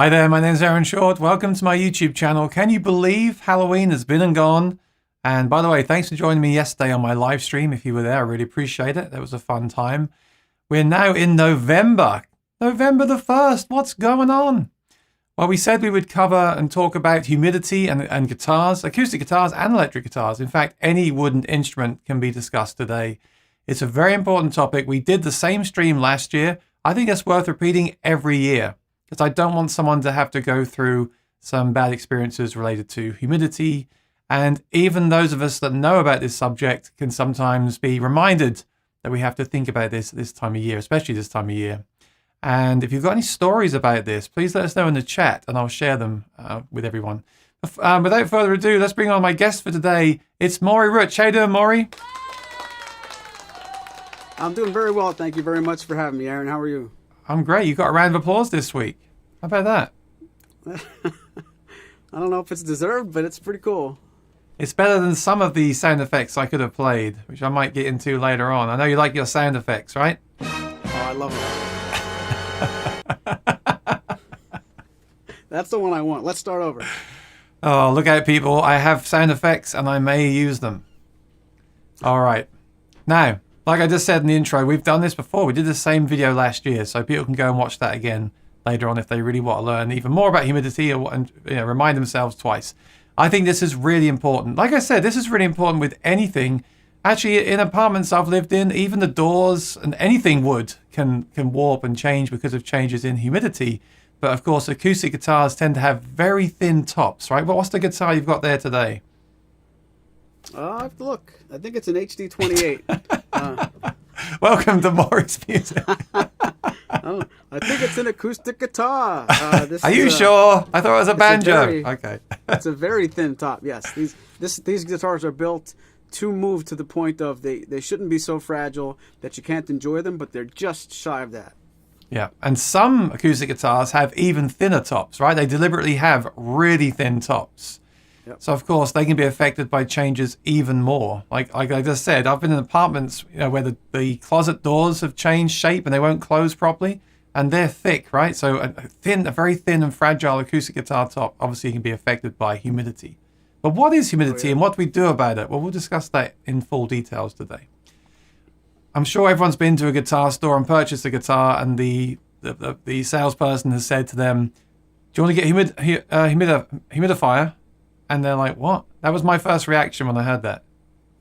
Hi there, my name's Aaron Short. Welcome to my YouTube channel. Can you believe Halloween has been and gone? And by the way, thanks for joining me yesterday on my live stream. If you were there, I really appreciate it. That was a fun time. We're now in November. November the 1st. What's going on? Well, we said we would cover and talk about humidity and guitars, acoustic guitars and electric guitars. In fact, any wooden instrument can be discussed today. It's a very important topic. We did the same stream last year. I think it's worth repeating every year, because I don't want someone to have to go through some bad experiences related to humidity. And even those of us that know about this subject can sometimes be reminded that we have to think about this time of year, especially this time of year. And if you've got any stories about this, please let us know in the chat and I'll share them with everyone. Without further ado, let's bring on my guest for today. It's Maury Rutch. How you doing, Maury? I'm doing very well. Thank you very much for having me, Aaron. How are you? I'm great. You got a round of applause this week. How about that? I don't know if it's deserved, but it's pretty cool. It's better than some of the sound effects I could have played, which I might get into later on. I know you like your sound effects, right? Oh, I love it. That's the one I want. Let's start over. Oh, look out, people. I have sound effects and I may use them. All right. Now, like I just said in the intro, we've done this before. We did the same video last year, so people can go and watch that again later on if they really want to learn even more about humidity and remind themselves twice. I think this is really important. Like I said, this is really important with anything. Actually, in apartments I've lived in, even the doors and anything wood can warp and change because of changes in humidity. But of course, acoustic guitars tend to have very thin tops, right? What's the guitar you've got there today? I have to look. I think it's an HD 28. Welcome to Maury's Music. Oh, I think it's an acoustic guitar. Are you sure? I thought it was a banjo. Okay. It's a very thin top. Yes, these guitars are built to move to the point of they shouldn't be so fragile that you can't enjoy them, but they're just shy of that. Yeah, and some acoustic guitars have even thinner tops, right? They deliberately have really thin tops. Yep. So of course they can be affected by changes even more. Like I just said, I've been in apartments, where the closet doors have changed shape and they won't close properly, and they're thick, right? So a very thin and fragile acoustic guitar top obviously can be affected by humidity. But what is humidity and what do we do about it? Well, we'll discuss that in full details today. I'm sure everyone's been to a guitar store and purchased a guitar, and the salesperson has said to them, "Do you want to get humidifier?" And they're like, "What?" That was my first reaction when I heard that.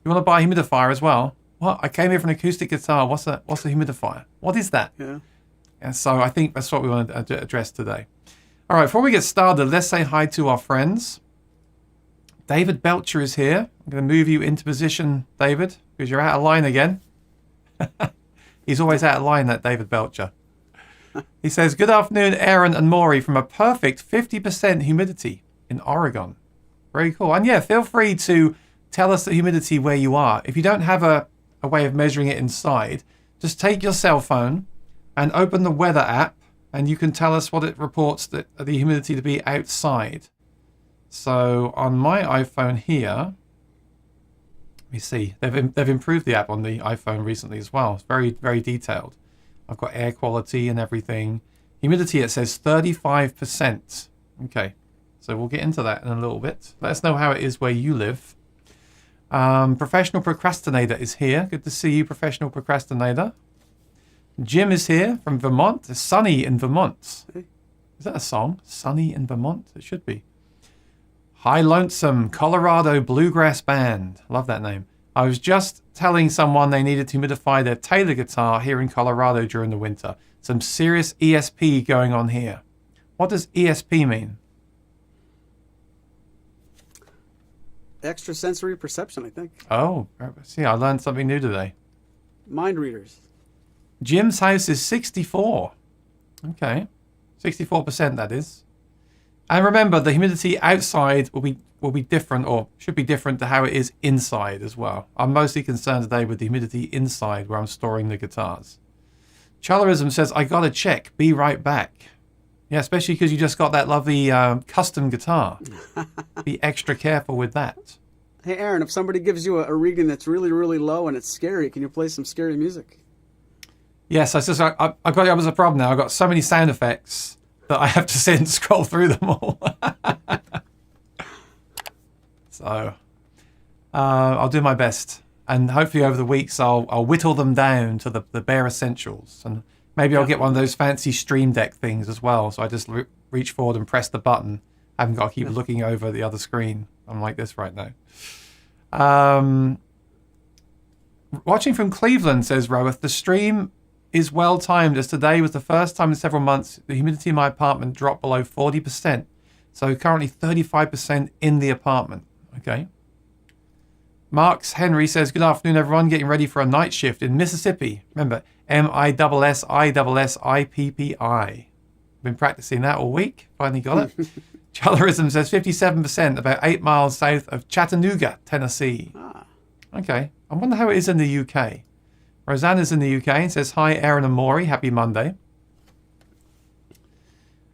"You want to buy a humidifier as well?" "What? I came here for an acoustic guitar. What's a humidifier? What is that?" Yeah. And so I think that's what we want to address today. All right, before we get started, let's say hi to our friends. David Belcher is here. I'm going to move you into position, David, because you're out of line again. He's always out of line, that David Belcher. He says, "Good afternoon, Aaron and Maury, from a perfect 50% humidity in Oregon." Very cool. And yeah, feel free to tell us the humidity where you are. If you don't have a way of measuring it inside, just take your cell phone and open the weather app, and you can tell us what it reports the humidity to be outside. So on my iPhone here, let me see. They've improved the app on the iPhone recently as well. It's very, very detailed. I've got air quality and everything. Humidity, it says 35%. Okay. So we'll get into that in a little bit. Let us know how it is where you live. Professional Procrastinator is here. Good to see you, Professional Procrastinator. Jim is here from Vermont. It's sunny in Vermont. Is that a song? Sunny in Vermont? It should be. High Lonesome, Colorado Bluegrass Band. Love that name. I was just telling someone they needed to humidify their Taylor guitar here in Colorado during the winter. Some serious ESP going on here. What does ESP mean? Extrasensory perception, I think. Oh, see, I learned something new today. Mind readers. Jim's house is 64. Okay. 64%, that is. And remember, the humidity outside will be different, or should be different to how it is inside as well. I'm mostly concerned today with the humidity inside where I'm storing the guitars. Chalarism says, "I gotta check. Be right back." Yeah, especially because you just got that lovely custom guitar. Be extra careful with that. Hey, Aaron, if somebody gives you a reading that's really, really low and it's scary, can you play some scary music? Yes, I've got the opposite problem now. I've got so many sound effects that I have to sit and scroll through them all. So I'll do my best. And hopefully over the weeks I'll whittle them down to the bare essentials. And maybe I'll get one of those fancy Stream Deck things as well. So I just reach forward and press the button. I haven't got to keep looking over the other screen. I'm like this right now. Watching from Cleveland, says Roeth, the stream is well timed as today was the first time in several months the humidity in my apartment dropped below 40%. So currently 35% in the apartment. Okay. Marks Henry says, good afternoon, everyone. Getting ready for a night shift in Mississippi. Remember, MISSISSIPPI. Been practicing that all week. Finally got it. Chalarism says 57%, about 8 miles south of Chattanooga, Tennessee. Okay. I wonder how it is in the UK. Rosanna's in the UK and says, hi, Aaron and Maury. Happy Monday.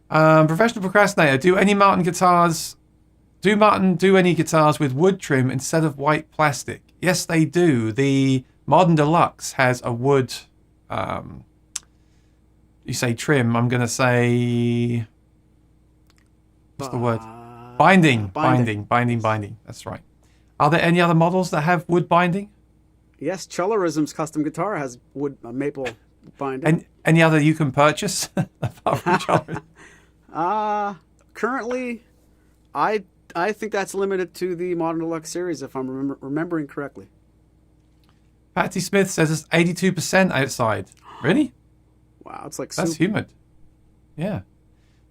Professional procrastinator. Do Martin do any guitars with wood trim instead of white plastic? Yes, they do. The Modern Deluxe has a wood, you say trim, I'm going to say, what's the word? Binding. That's right. Are there any other models that have wood binding? Yes, Chalarism's custom guitar has wood maple binding. And any other you can purchase apart from Chalarism? Currently, I think that's limited to the Modern Deluxe series, if I'm remembering correctly. Patty Smith says it's 82% outside. Really? Wow, it's like that's humid. Yeah.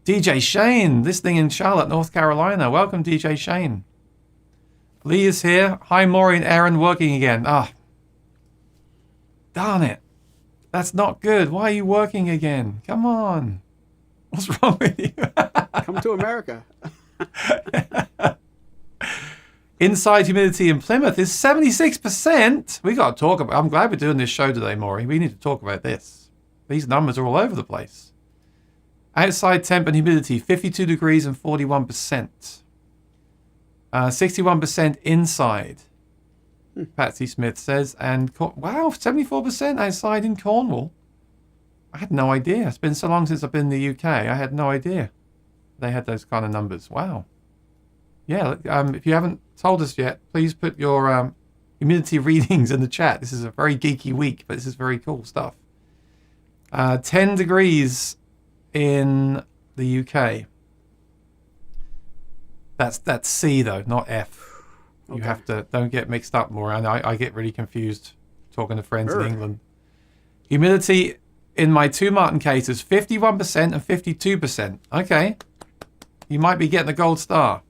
DJ Shane, listening in Charlotte, North Carolina. Welcome, DJ Shane. Lee is here. Hi, Maury and Aaron, working again. Darn it. That's not good. Why are you working again? Come on. What's wrong with you? Come to America. Inside humidity in Plymouth is 76%. We got to talk about. I'm glad we're doing this show today, Maury. We need to talk about this. These numbers are all over the place. Outside temp and humidity 52 degrees and 41%. 61% inside. Patsy Smith says, and wow, 74% outside in Cornwall. I had no idea. It's been so long since I've been in the UK. I had no idea they had those kind of numbers. Wow. Yeah, if you haven't told us yet, please put your humidity readings in the chat. This is a very geeky week, but this is very cool stuff. 10 degrees in the UK. That's C though, not F. You have to, don't get mixed up more. And I get really confused talking to friends in England. Humidity in my two Martin cases, 51% and 52%. Okay. You might be getting a gold star.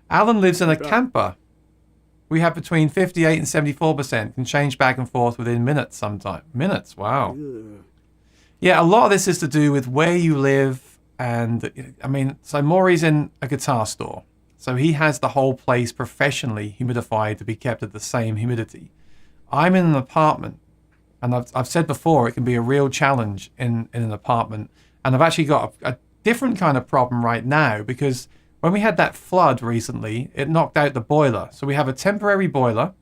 Alan lives in a camper. We have between 58 and 74%. Can change back and forth within minutes sometimes. Minutes, wow. Yeah, a lot of this is to do with where you live. And, I mean, so Maury's in a guitar store. So he has the whole place professionally humidified to be kept at the same humidity. I'm in an apartment. And I've said before, it can be a real challenge in an apartment. And I've actually got a different kind of problem right now because when we had that flood recently, it knocked out the boiler. So we have a temporary boiler.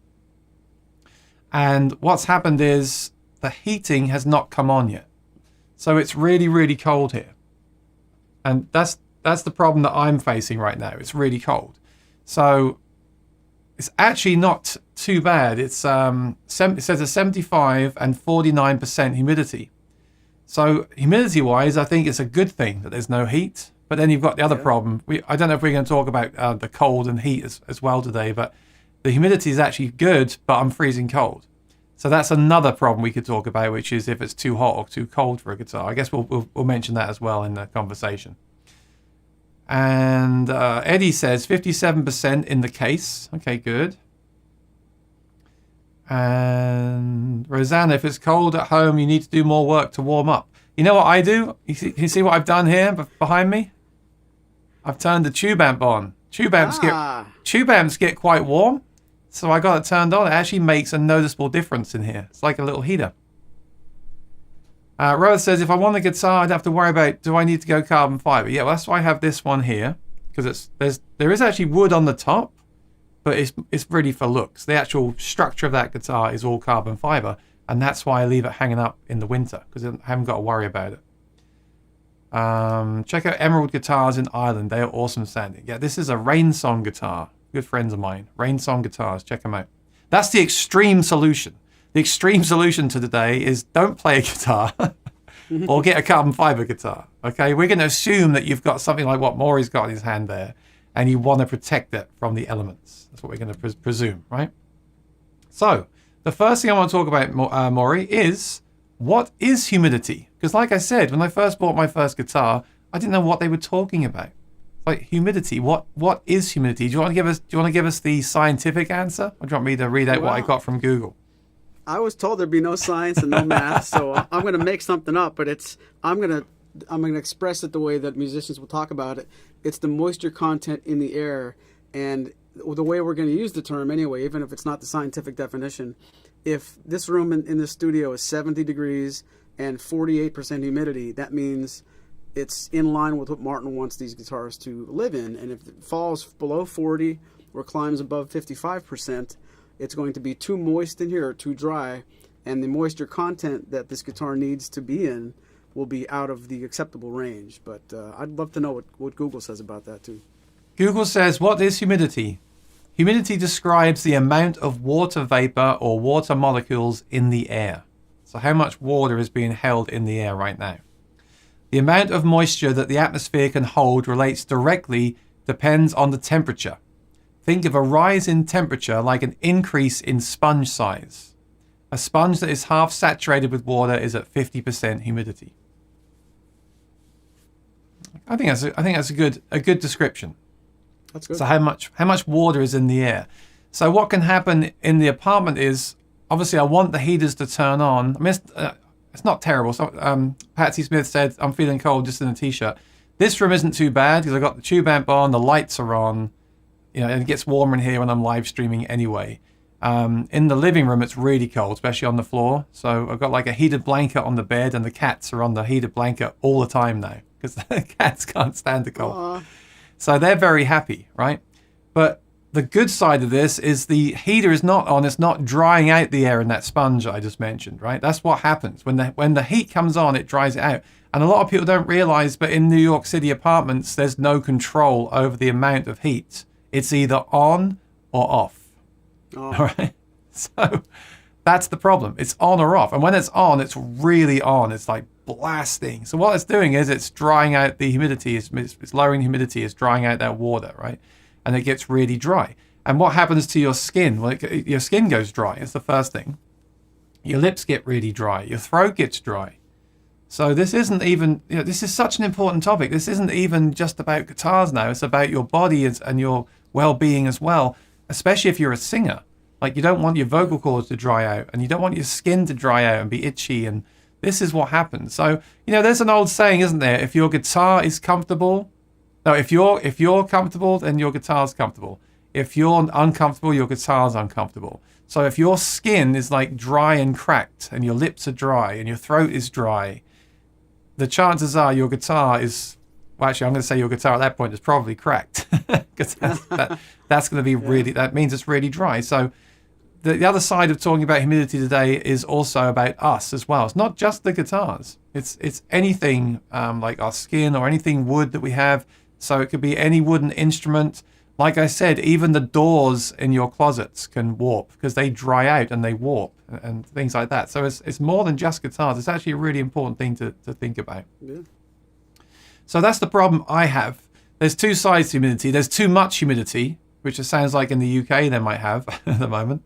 And what's happened is the heating has not come on yet. So it's really, really cold here. And that's the problem that I'm facing right now. It's really cold. So it's actually not too bad. It's it says a 75 and 49% humidity. So humidity-wise, I think it's a good thing that there's no heat. But then you've got the other problem. I don't know if we're going to talk about the cold and heat as well today, but the humidity is actually good, but I'm freezing cold. So that's another problem we could talk about, which is if it's too hot or too cold for a guitar. I guess we'll mention that as well in the conversation. And Eddie says 57% in the case. Okay, good. And Rosanna, if it's cold at home, you need to do more work to warm up. You know what I do? You see what I've done here behind me? I've turned the tube amp on. Tube amps get quite warm, so I got it turned on. It actually makes a noticeable difference in here. It's like a little heater. Roth says, if I want a guitar, I'd have to worry about, do I need to go carbon fiber? Yeah, well, that's why I have this one here, because there is actually wood on the top, but it's really for looks. The actual structure of that guitar is all carbon fiber, and that's why I leave it hanging up in the winter, because I haven't got to worry about it. Check out Emerald Guitars in Ireland. They are awesome sounding. Yeah, this is a Rain Song guitar. Good friends of mine. Rain Song Guitars. Check them out. That's the extreme solution. The extreme solution to today is don't play a guitar or get a carbon fiber guitar. Okay, we're going to assume that you've got something like what Maury's got in his hand there, and you want to protect it from the elements. That's what we're going to presume, right? So the first thing I want to talk about, Maury, is what is humidity? Because like I said, when I first bought my first guitar, I didn't know what they were talking about. Like humidity, what is humidity? Do you want to give us the scientific answer, or do you want me to read out what I got from Google? I was told there'd be no science and no math, so I'm going to make something up. But I'm going to express it the way that musicians will talk about it. It's the moisture content in the air, and the way we're going to use the term anyway, even if it's not the scientific definition. If this room in this studio is 70 degrees and 48% humidity, that means it's in line with what Martin wants these guitars to live in. And if it falls below 40 or climbs above 55%, it's going to be too moist in here or too dry, and the moisture content that this guitar needs to be in will be out of the acceptable range. But I'd love to know what Google says about that too. Google says, what is humidity? Humidity describes the amount of water vapor or water molecules in the air. So how much water is being held in the air right now? The amount of moisture that the atmosphere can hold depends on the temperature. Think of a rise in temperature like an increase in sponge size. A sponge that is half saturated with water is at 50% humidity. I think that's a good description. That's good. So how much water is in the air? So what can happen in the apartment is, obviously I want the heaters to turn on. I mean, it's not terrible. So Patsy Smith said, I'm feeling cold just in a t-shirt. This room isn't too bad because I've got the tube amp on, the lights are on. You know, and it gets warmer in here when I'm live streaming anyway. In the living room, it's really cold, especially on the floor. So I've got like a heated blanket on the bed, and the cats are on the heated blanket all the time now because the cats can't stand the cold. Aww. So they're very happy, right? But the good side of this is the heater is not on. It's not drying out the air in that sponge I just mentioned, right? That's what happens. When the heat comes on, it dries it out. And a lot of people don't realize, but in New York City apartments, there's no control over the amount of heat. It's either on or off. Oh. All right. So that's the problem. It's on or off. And when it's on, it's really on. It's like blasting. So what it's doing is it's drying out the humidity. It's lowering humidity. It's drying out that water, right? And it gets really dry. And what happens to your skin? Well, your skin goes dry. It's the first thing. Your lips get really dry. Your throat gets dry. So this isn't even, this is such an important topic. This isn't even just about guitars now. It's about your body and your well-being as well, especially if you're a singer. Like, you don't want your vocal cords to dry out, and you don't want your skin to dry out and be itchy, and this is what happens. So, there's an old saying, isn't there? If your guitar is comfortable, no, if you're comfortable, then your guitar's comfortable. If you're uncomfortable, your guitar's uncomfortable. So if your skin is like dry and cracked, and your lips are dry, and your throat is dry, the chances are your guitar is, well, actually, I'm going to say your guitar at that point is probably cracked. Because that's going to be really, that means it's really dry. So the other side of talking about humidity today is also about us as well. It's not just the guitars. It's anything like our skin or anything wood that we have. So it could be any wooden instrument. Like I said, even the doors in your closets can warp because they dry out and they warp and things like that. So it's more than just guitars. It's actually a really important thing to think about. Yeah. So that's the problem I have. There's two sides to humidity. There's too much humidity, which it sounds like in the UK they might have at the moment.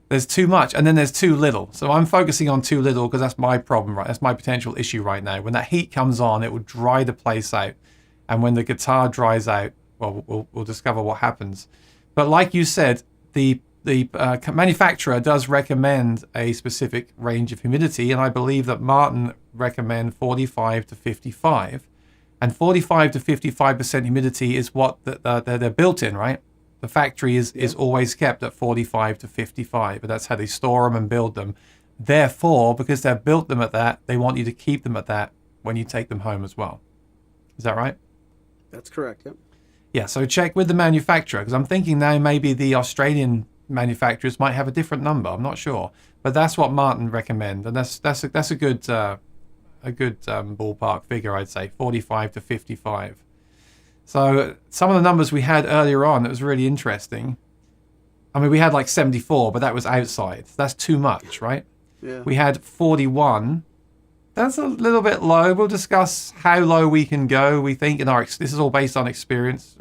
There's too much, and then there's too little. So I'm focusing on too little because that's my problem, right? That's my potential issue right now. When that heat comes on, it will dry the place out. And when the guitar dries out, well, we'll discover what happens. But like you said, the manufacturer does recommend a specific range of humidity, and I believe that Martin recommend 45 to 55. And 45 to 55% humidity is what they're built in, right? The factory is always kept at 45 to 55, but that's how they store them and build them. Therefore, because they've built them at that, they want you to keep them at that when you take them home as well. Is that right? That's correct, yep. Yeah, so check with the manufacturer, because I'm thinking now maybe the Australian manufacturers might have a different number. I'm not sure, but that's what Martin recommend, and that's a good ballpark figure, I'd say 45 to 55. So some of the numbers we had earlier on, it was really interesting. I mean, we had like 74, but that was outside. That's too much, right? Yeah. We had 41. That's a little bit low. We'll discuss how low we can go. We think this is all based on experience.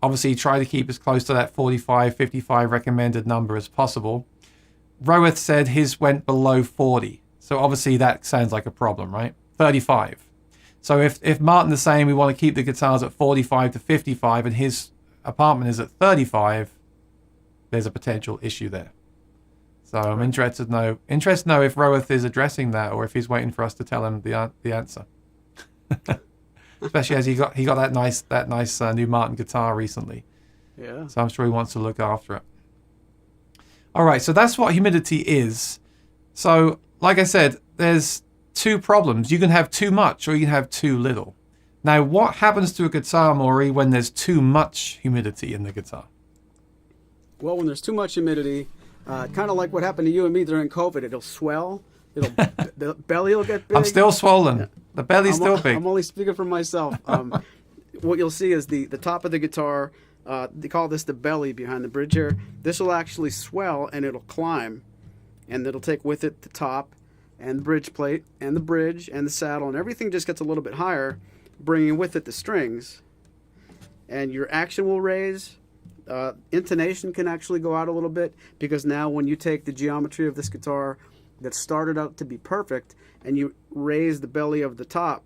Obviously, try to keep as close to that 45, 55 recommended number as possible. Roeth said his went below 40. So obviously that sounds like a problem, right? 35. So if Martin is saying we want to keep the guitars at 45 to 55 and his apartment is at 35, there's a potential issue there. So I'm interested to know if Roeth is addressing that or if he's waiting for us to tell him the answer. Especially as he got that nice new Martin guitar recently. Yeah. So I'm sure he wants to look after it. All right, so that's what humidity is. So, like I said, there's two problems. You can have too much or you can have too little. Now, what happens to a guitar, Maury, when there's too much humidity in the guitar? Well, when there's too much humidity, kind of like what happened to you and me during COVID, it'll swell. The belly will get big. I'm still swollen. Yeah. The belly's still big. I'm only speaking for myself. What you'll see is the top of the guitar, they call this the belly behind the bridge here. This will actually swell and it'll climb. And it'll take with it the top and the bridge plate and the bridge and the saddle. And everything just gets a little bit higher, bringing with it the strings. And your action will raise. Intonation can actually go out a little bit because now when you take the geometry of this guitar that started out to be perfect and you raise the belly of the top,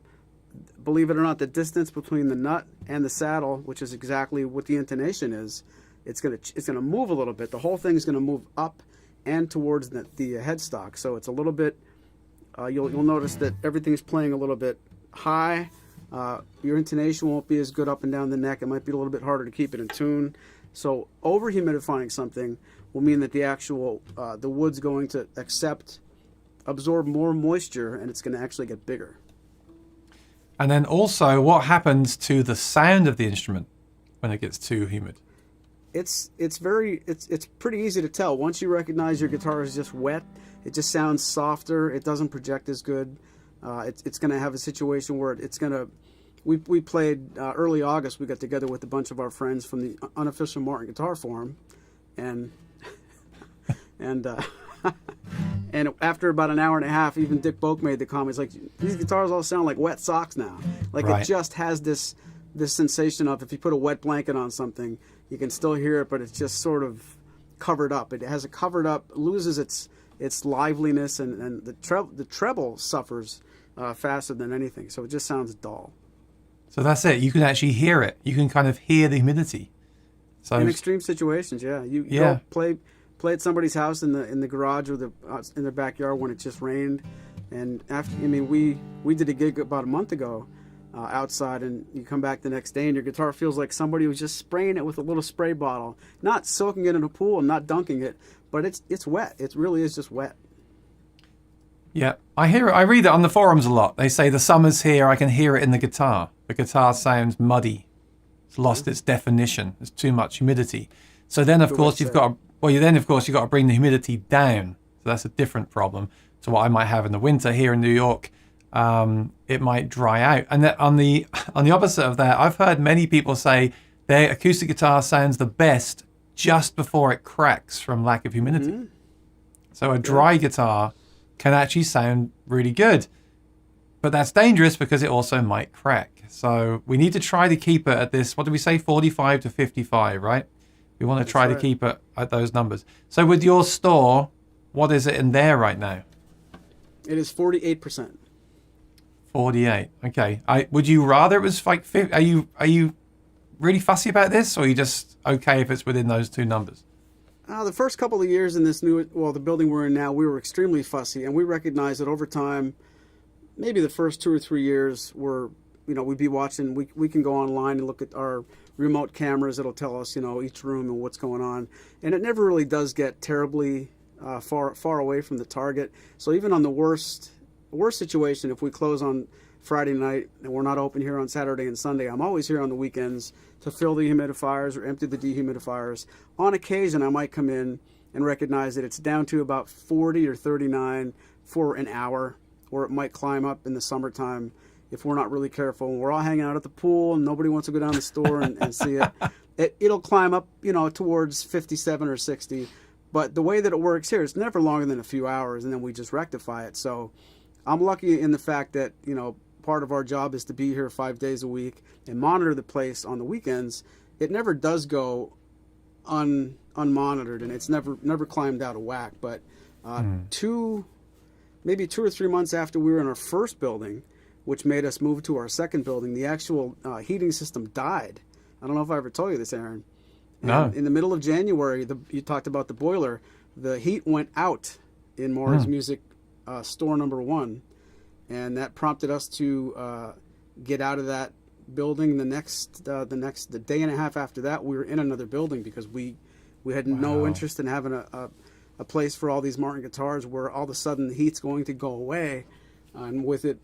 believe it or not, the distance between the nut and the saddle, which is exactly what the intonation is, it's gonna move a little bit. The whole thing's gonna move up and towards the headstock. So it's a little bit. You'll notice that everything's playing a little bit high. Your intonation won't be as good up and down the neck. It might be a little bit harder to keep it in tune. So over humidifying something will mean that the actual the wood's going to absorb more moisture, and it's going to actually get bigger. And then also, what happens to the sound of the instrument when it gets too humid? It's pretty easy to tell. Once you recognize your guitar is just wet, it just sounds softer. It doesn't project as good. It's going to have a situation where it's going to. We played early August. We got together with a bunch of our friends from the unofficial Martin Guitar Forum, and and after about an hour and a half, even Dick Boak made the comments like, "These guitars all sound like wet socks now." Like It just has this sensation of if you put a wet blanket on something, you can still hear it, but it's just sort of covered up. It has a covered up, loses its liveliness, and the treble suffers faster than anything. So it just sounds dull. So that's it. You can actually hear it. You can kind of hear the humidity. So in extreme situations, yeah. You go play at somebody's house in the garage or in their backyard when it just rained, and we did a gig about a month ago outside, and you come back the next day and your guitar feels like somebody was just spraying it with a little spray bottle, not soaking it in a pool and not dunking it, but it's wet. It really is just wet. Yeah, I hear it. I read it on the forums a lot. They say the summer's here. I can hear it in the guitar. The guitar sounds muddy. It's lost its definition. There's too much humidity. So then, of course, you've got to bring the humidity down. So that's a different problem to what I might have in the winter here in New York. It might dry out. And on the opposite of that, I've heard many people say their acoustic guitar sounds the best just before it cracks from lack of humidity. Mm-hmm. So a dry guitar can actually sound really good, but that's dangerous because it also might crack. So we need to try to keep it at this, what do we say, 45 to 55, right? We want to try to keep it at those numbers. So with your store, what is it in there right now? It is 48%. 48. Okay. Would you rather it was like 50? Are you really fussy about this, or are you just okay if it's within those two numbers? The first couple of years in the building we're in now, we were extremely fussy, and we recognized that over time, maybe the first 2 or 3 years we'd be watching, we can go online and look at our remote cameras. It'll tell us, each room and what's going on. And it never really does get terribly far away from the target. So even on the worst situation, if we close on Friday night and we're not open here on Saturday and Sunday, I'm always here on the weekends to fill the humidifiers or empty the dehumidifiers. On occasion, I might come in and recognize that it's down to about 40 or 39 for an hour where it might climb up in the summertime if we're not really careful. And we're all hanging out at the pool and nobody wants to go down the store and see it. It'll climb up, towards 57 or 60. But the way that it works here, it's never longer than a few hours, and then we just rectify it. So I'm lucky in the fact that, part of our job is to be here 5 days a week and monitor the place on the weekends. It never does go unmonitored, and it's never climbed out of whack. But maybe 2 or 3 months after we were in our first building, which made us move to our second building, the actual heating system died. I don't know if I ever told you this, Aaron. No. In the middle of January, you talked about the boiler. The heat went out in Maury's Music store number 1, and that prompted us to get out of that building. The day and a half after that, we were in another building because we had no interest in having a place for all these Martin guitars where all of a sudden the heat's going to go away. And with it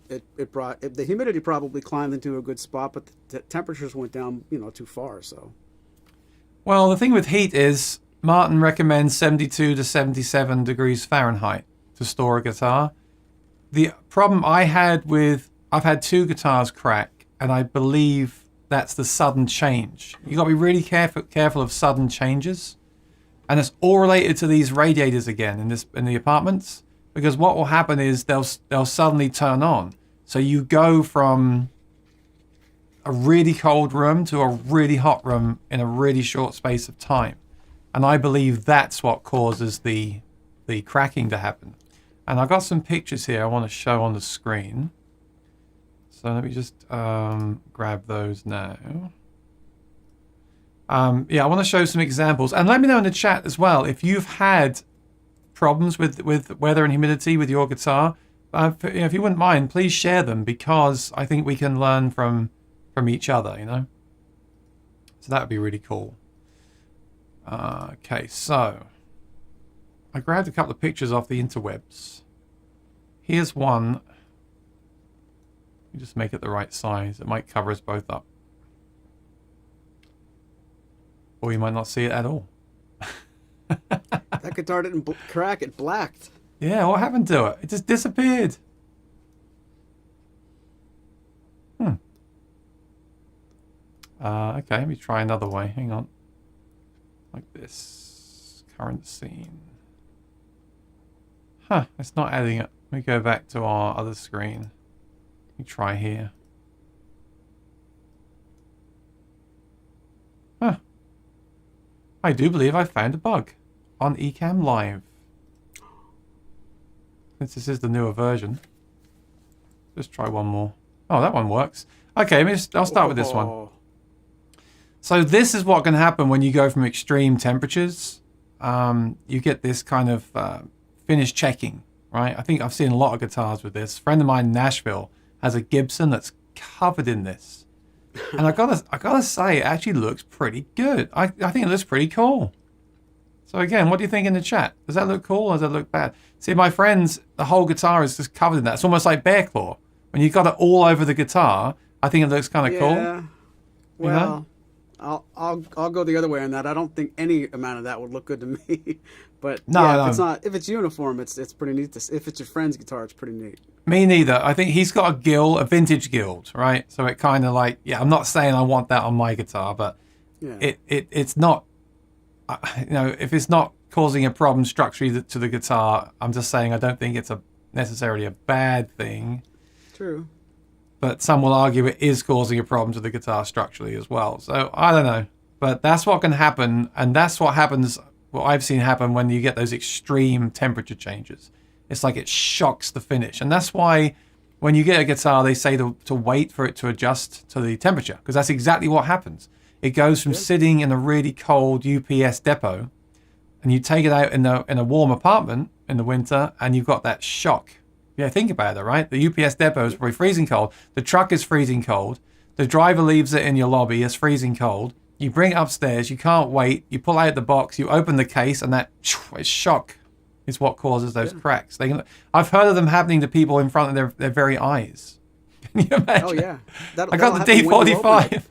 brought the humidity probably climbed into a good spot, but the temperatures went down, too far. So. Well, the thing with heat is Martin recommends 72 to 77 degrees Fahrenheit to store a guitar. The problem I've had 2 guitars crack, and I believe that's the sudden change. You got to be really careful of sudden changes, and it's all related to these radiators again in the apartments, because what will happen is they'll suddenly turn on. So you go from a really cold room to a really hot room in a really short space of time. And I believe that's what causes the cracking to happen. And I've got some pictures here I want to show on the screen. So let me just grab those now. I want to show some examples. And let me know in the chat as well if you've had problems with weather and humidity with your guitar. If you wouldn't mind, please share them, because I think we can learn from each other, So that would be really cool. Okay, so I grabbed a couple of pictures off the interwebs. Here's one. Let me just make it the right size. It might cover us both up. Or you might not see it at all. That guitar didn't crack, it blacked. Yeah, what happened to it? It just disappeared. Okay, let me try another way. Hang on. Like this. Current scene. It's not adding it. Let me go back to our other screen. Let me try here. I do believe I found a bug on Ecamm Live. Since this is the newer version. Just try one more. Oh, that one works. Okay, I'll start with this one. So this is what can happen when you go from extreme temperatures. You get this kind of finish checking, right? I think I've seen a lot of guitars with this. A friend of mine in Nashville has a Gibson that's covered in this. And I gotta say, it actually looks pretty good. I think it looks pretty cool. So again, what do you think in the chat? Does that look cool or does that look bad? See, my friends, the whole guitar is just covered in that. It's almost like bear claw. When you've got it all over the guitar, I think it looks kind of cool. Yeah. Well, I'll go the other way on that. I don't think any amount of that would look good to me. But if it's uniform, it's pretty neat. If it's your friend's guitar, it's pretty neat. Me neither. I think he's got a vintage guild, right? So it kind of like, I'm not saying I want that on my guitar, but it's not, if it's not causing a problem structurally to the guitar, I'm just saying I don't think it's necessarily a bad thing. True. But some will argue it is causing a problem to the guitar structurally as well. So I don't know. But that's what can happen. And that's what happens, what I've seen happen when you get those extreme temperature changes. It's like it shocks the finish. And that's why when you get a guitar, they say to wait for it to adjust to the temperature. Because that's exactly what happens. It goes from sitting in a really cold UPS depot, and you take it out in a warm apartment in the winter, and you've got that shock. Yeah, think about it, right? The UPS depot is probably freezing cold. The truck is freezing cold. The driver leaves it in your lobby. It's freezing cold. You bring it upstairs. You can't wait. You pull out the box. You open the case, and that shock is what causes those cracks. I've heard of them happening to people in front of their very eyes. Can you imagine? Oh, yeah. I got the D45.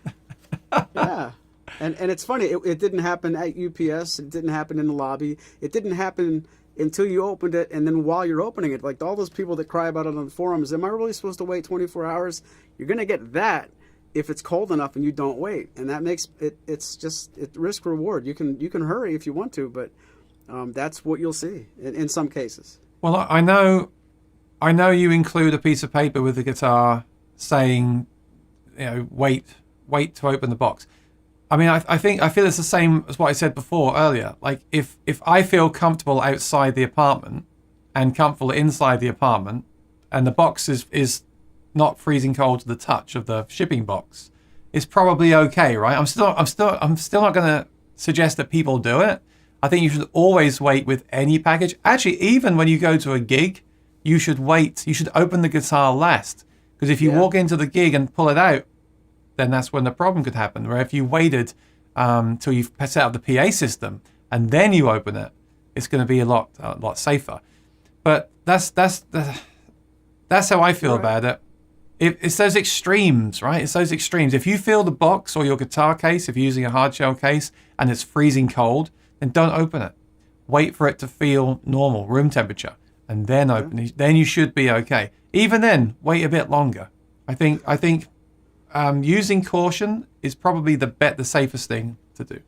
Yeah. And it's funny. It didn't happen at UPS. It didn't happen in the lobby. It didn't happen until you opened it, and then while you're opening it, like all those people that cry about it on the forums, am I really supposed to wait 24 hours? You're going to get that if it's cold enough and you don't wait, and that makes it. It's just risk reward. You can hurry if you want to, but that's what you'll see in some cases. Well, I know you include a piece of paper with the guitar saying, wait to open the box. I mean, I feel it's the same as what I said before earlier. Like if I feel comfortable outside the apartment and comfortable inside the apartment, and the box is not freezing cold to the touch of the shipping box, it's probably okay, right? I'm still not going to suggest that people do it. I think you should always wait with any package. Actually, even when you go to a gig, you should wait. You should open the guitar last, because if you walk into the gig and pull it out, then that's when the problem could happen. Where if you waited till you've set up the PA system and then you open it, it's going to be a lot safer. But that's how I feel about it. It's those extremes, right? It's those extremes. If you feel the box or your guitar case, if you're using a hard shell case and it's freezing cold, then don't open it. Wait for it to feel normal, room temperature, and then open it. Then you should be okay. Even then, wait a bit longer. I think using caution is probably the safest thing to do.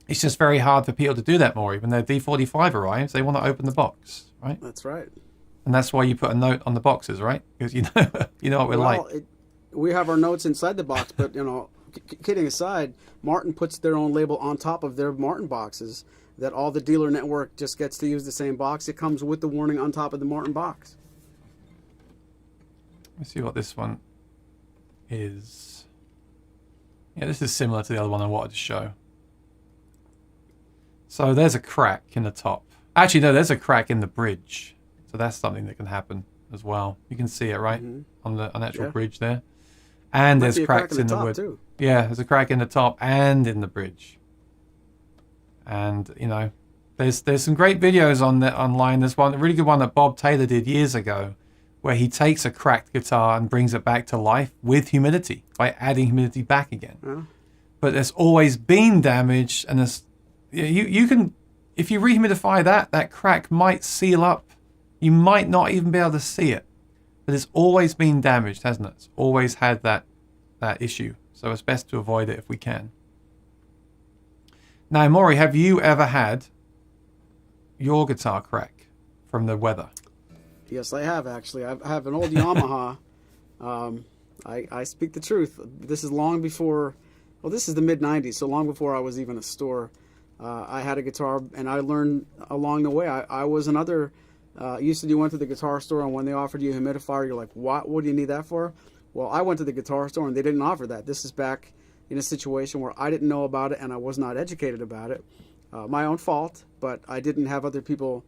It's just very hard for people to do that more. Even though D45 arrives, they want to open the box, right? That's right. And that's why you put a note on the boxes, right? Because you know what we're like. We have our notes inside the box, but kidding aside, Martin puts their own label on top of their Martin boxes. That all the dealer network just gets to use the same box. It comes with the warning on top of the Martin box. Let's see what this one is. Yeah, this is similar to the other one I wanted to show. So there's a crack in the top. Actually, no, there's a crack in the bridge. So that's something that can happen as well. You can see it, right? On the actual bridge there. And there's cracks in the wood. Too. Yeah, there's a crack in the top and in the bridge. And, there's some great videos online. There's a really good one that Bob Taylor did years ago, where he takes a cracked guitar and brings it back to life with humidity by adding humidity back again. But there's always been damage, and you can, if you rehumidify that crack might seal up. You might not even be able to see it, but it's always been damaged, hasn't it? It's always had that issue, so it's best to avoid it if we can. Now, Maury, have you ever had your guitar crack from the weather? Yes, I have, actually. I have an old Yamaha. I speak the truth. This is long before, this is the mid-'90s, so long before I was even a store. I had a guitar, and I learned along the way. I was another... you went to the guitar store, and when they offered you a humidifier, you're like, what do you need that for? Well, I went to the guitar store, and they didn't offer that. This is back in a situation where I didn't know about it, and I was not educated about it. My own fault, but I didn't have other people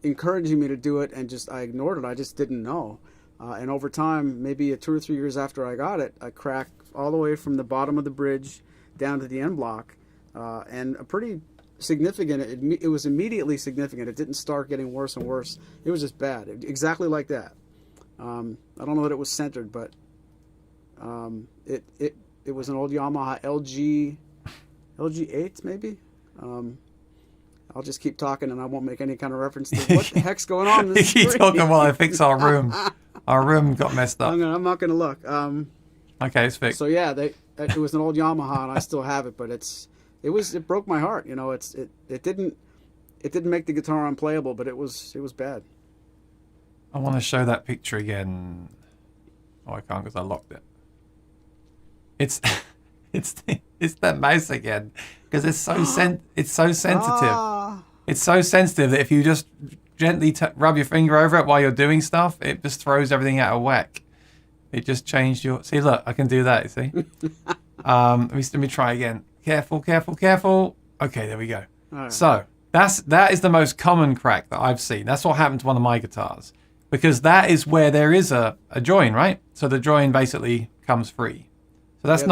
encouraging me to do it, and I ignored it. I just didn't know. And over time, maybe 2 or 3 years after I got it, I cracked all the way from the bottom of the bridge down to the end block, and a pretty significant. It was immediately significant. It didn't start getting worse and worse. It was just bad, exactly like that. I don't know that it was centered, but it was an old Yamaha LG8 maybe. I'll just keep talking and I won't make any kind of reference to what the heck's going on. You keep talking while I fix our room. Our room got messed up. I'm not gonna look. Okay, it's fixed. So yeah, it was an old Yamaha, and I still have it, but it broke my heart. It didn't make the guitar unplayable, but it was bad. I want to show that picture again. Oh, I can't because I locked it. It's that mouse again because it's so sensitive. It's so sensitive that if you just gently rub your finger over it while you're doing stuff, it just throws everything out of whack. It just changed your. See, look, I can do that. You see. Let me try again. Careful. Okay, there we go. Right. So that is the most common crack that I've seen. That's what happened to one of my guitars, because that is where there is a join, right? So the join basically comes free. So that's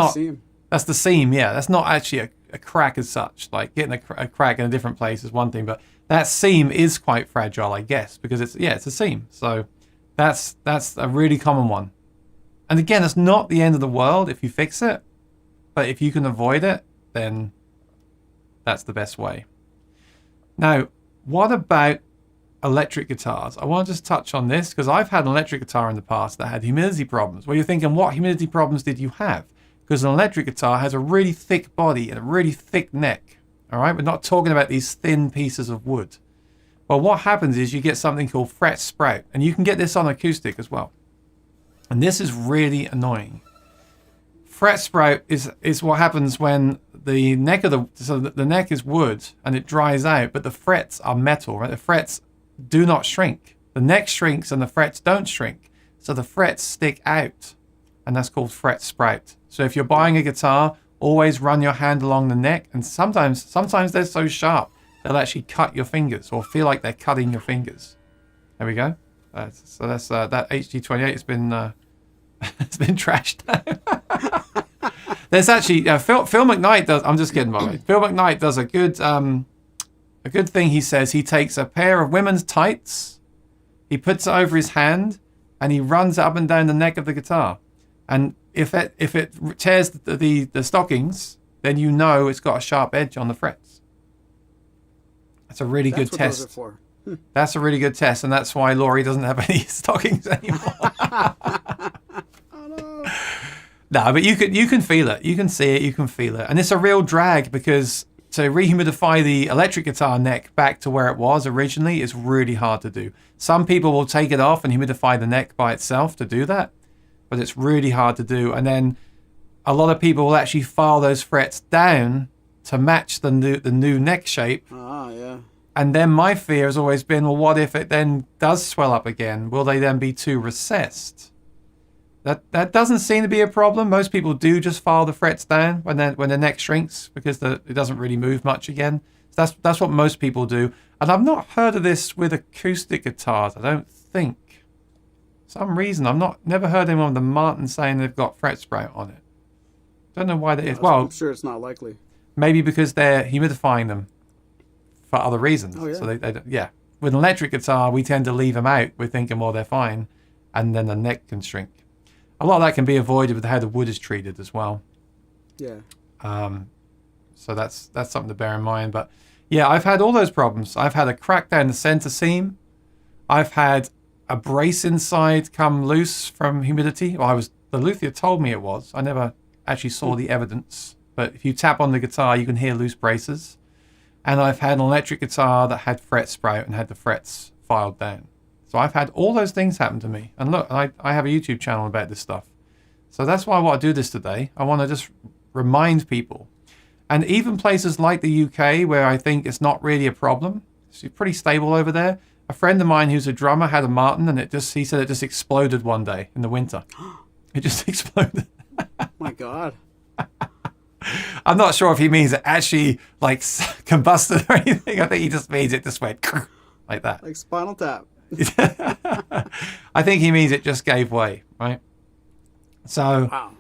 that's the seam. Yeah, that's not actually a crack as such. Like getting a crack in a different place is one thing, but that seam is quite fragile, I guess, because it's a seam. So that's a really common one. And again, it's not the end of the world if you fix it, but if you can avoid it, then that's the best way. Now, what about electric guitars? I want to just touch on this because I've had an electric guitar in the past that had humidity problems. Well, you're thinking, what humidity problems did you have? Because an electric guitar has a really thick body and a really thick neck. All right, we're not talking about these thin pieces of wood. Well, what happens is you get something called fret sprout, and you can get this on acoustic as well. And this is really annoying. Fret sprout is what happens when the neck of the neck is wood and it dries out, but the frets are metal, right? The frets do not shrink. The neck shrinks and the frets don't shrink. So the frets stick out, and that's called fret sprout. So if you're buying a guitar, always run your hand along the neck, and sometimes they're so sharp they'll actually cut your fingers or feel like they're cutting your fingers. There we go. So that's that HG28 has been it's been trashed. There's actually Phil McKnight does. I'm just kidding, by the way. Phil McKnight does a good thing. He says he takes a pair of women's tights, he puts it over his hand, and he runs it up and down the neck of the guitar. And if it tears the stockings, then you know it's got a sharp edge on the frets. That's a really good test. Those are for. That's a really good test, and that's why Laurie doesn't have any stockings anymore. Oh no. No, but you can feel it. You can see it. You can feel it, and it's a real drag because to rehumidify the electric guitar neck back to where it was originally is really hard to do. Some people will take it off and humidify the neck by itself to do that, but it's really hard to do. And then a lot of people will actually file those frets down to match the new neck shape. Ah, yeah. And then my fear has always been, well, what if it then does swell up again? Will they then be too recessed? That doesn't seem to be a problem. Most people do just file the frets down when the neck shrinks because it doesn't really move much again. So that's what most people do. And I've not heard of this with acoustic guitars, I don't think. For some reason, never heard anyone with the Martin saying they've got fret sprout on it. Don't know why that is. Well, I'm sure it's not likely. Maybe because they're humidifying them for other reasons. Oh, yeah. So they yeah. With an electric guitar, we tend to leave them out. We're thinking, well, they're fine. And then the neck can shrink. A lot of that can be avoided with how the wood is treated as well. Yeah. So that's something to bear in mind. But yeah, I've had all those problems. I've had a crack down the center seam. I've had a brace inside come loose from humidity. Well, the luthier told me it was. I never actually saw the evidence. But if you tap on the guitar, you can hear loose braces. And I've had an electric guitar that had fret sprout and had the frets filed down. So I've had all those things happen to me. And look, I have a YouTube channel about this stuff. So that's why I want to do this today. I want to just remind people. And even places like the UK, where I think it's not really a problem, it's pretty stable over there. A friend of mine who's a drummer had a Martin, and he said it just exploded one day in the winter. It just exploded. My God. I'm not sure if he means it actually like combusted or anything. I think he just means it just went like that. Like Spinal Tap. I think he means it just gave way, right? So, Wow.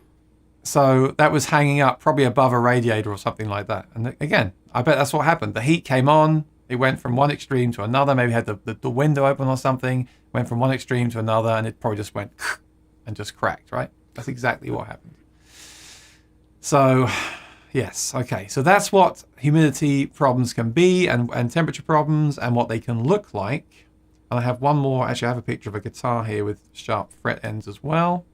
So that was hanging up probably above a radiator or something like that. And again, I bet that's what happened. The heat came on. It went from one extreme to another. Maybe had the window open or something. Went from one extreme to another, and it probably just went and just cracked, right? That's exactly what happened. So, yes, okay. So that's what humidity problems can be and temperature problems and what they can look like. And I have one more. Actually, I have a picture of a guitar here with sharp fret ends as well.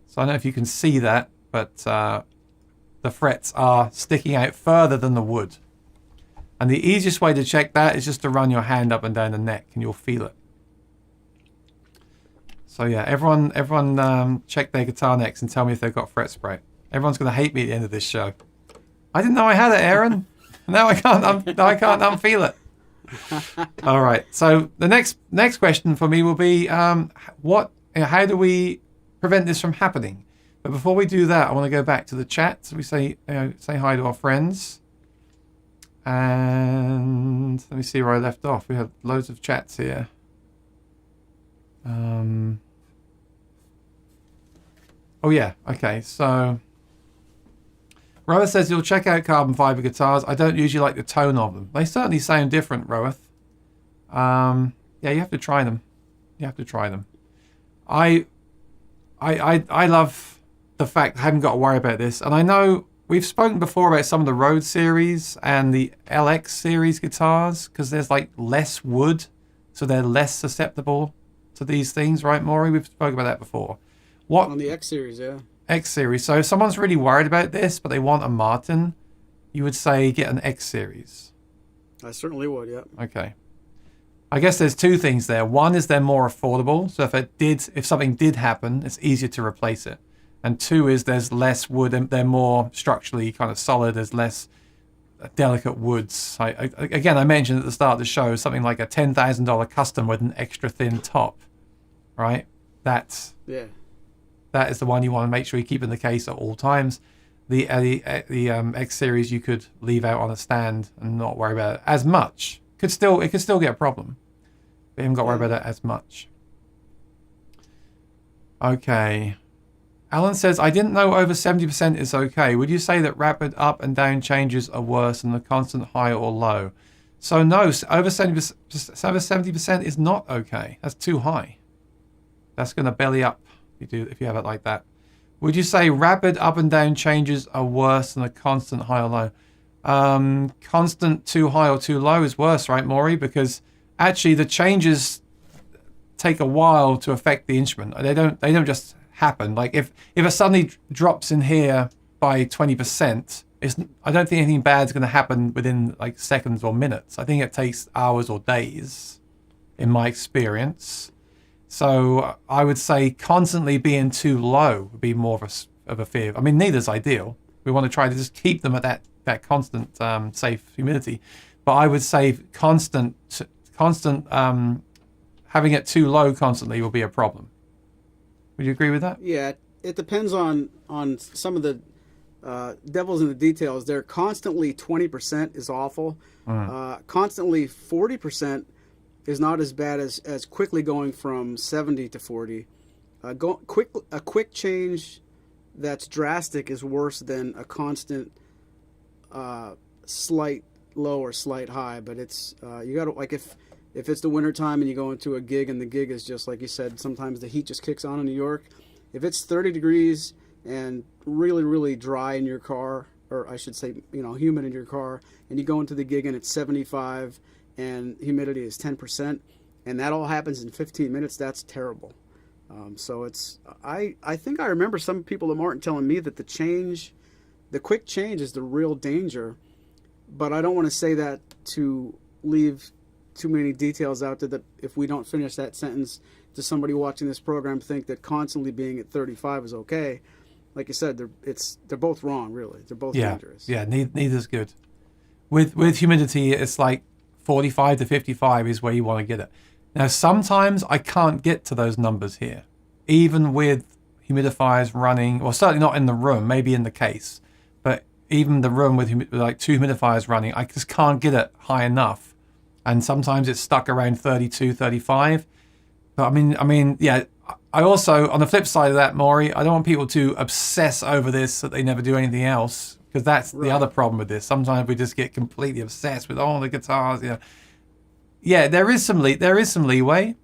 So I don't know if you can see that, but the frets are sticking out further than the wood. And the easiest way to check that is just to run your hand up and down the neck, and you'll feel it. So yeah, everyone check their guitar necks and tell me if they've got fret sprout. Everyone's going to hate me at the end of this show. I didn't know I had it, Aaron. Now I can't unfeel it. All right. So the next question for me will be, how do we prevent this from happening? But before we do that, I want to go back to the chat. So we say hi to our friends. And let me see where I left off. We have loads of chats here. Oh yeah. Okay. So Roeth says you'll check out carbon fiber guitars. I don't usually like the tone of them. They certainly sound different, Roeth. Yeah, you have to try them. I love the fact I haven't got to worry about this. And I know we've spoken before about some of the Rhodes series and the LX series guitars because there's like less wood, so they're less susceptible to these things, right, Maury? We've spoken about that before. What On the X series, yeah. X series. So if someone's really worried about this, but they want a Martin, you would say get an X series. I certainly would, yeah. Okay. I guess there's two things there. One is they're more affordable, so if something did happen, it's easier to replace it. And two is there's less wood, and they're more structurally kind of solid. There's less delicate woods. Again, I mentioned at the start of the show something like a $10,000 custom with an extra thin top, right? That is the one you want to make sure you keep in the case at all times. The X series you could leave out on a stand and not worry about it as much. It could still get a problem, but you haven't got to worry about it as much. Okay. Alan says, I didn't know over 70% is okay. Would you say that rapid up and down changes are worse than the constant high or low? So no, over 70% is not okay. That's too high. That's going to belly up if you have it like that. Would you say rapid up and down changes are worse than a constant high or low? Constant too high or too low is worse, right, Maury? Because actually the changes take a while to affect the instrument. They don't just happen. Like if it suddenly drops in here by 20%, I don't think anything bad is going to happen within like seconds or minutes. I think it takes hours or days, in my experience. So I would say constantly being too low would be more of a fear. I mean, neither's ideal. We want to try to just keep them at that constant safe humidity. But I would say constant having it too low constantly will be a problem. Would you agree with that? Yeah, it depends on some of the devils in the details. They're constantly 20% is awful. Constantly 40% is not as bad as quickly going from 70 to 40. A quick change that's drastic is worse than a constant slight low or slight high. But it's you got to, like, if it's the winter time and you go into a gig and the gig is just like you said, sometimes the heat just kicks on in New York. If it's 30 degrees and really, really dry in your car, or I should say, humid in your car, and you go into the gig and it's 75 and humidity is 10%, and that all happens in 15 minutes, that's terrible. So I think I remember some people at Martin telling me that the quick change is the real danger, but I don't want to say that to leave too many details out there that if we don't finish that sentence, to somebody watching this program think that constantly being at 35 is okay. Like you said, they're both wrong, really. They're both dangerous. Yeah, neither's good. With humidity, it's like 45 to 55 is where you want to get it. Now, sometimes I can't get to those numbers here, even with humidifiers running, or certainly not in the room, maybe in the case, but even the room with like 2 humidifiers running, I just can't get it high enough. And sometimes it's stuck around 32, 35. But I mean, yeah, I also, on the flip side of that, Maury, I don't want people to obsess over this so that they never do anything else, because that's the other problem with this. Sometimes we just get completely obsessed with, the guitars, Yeah, there is some leeway,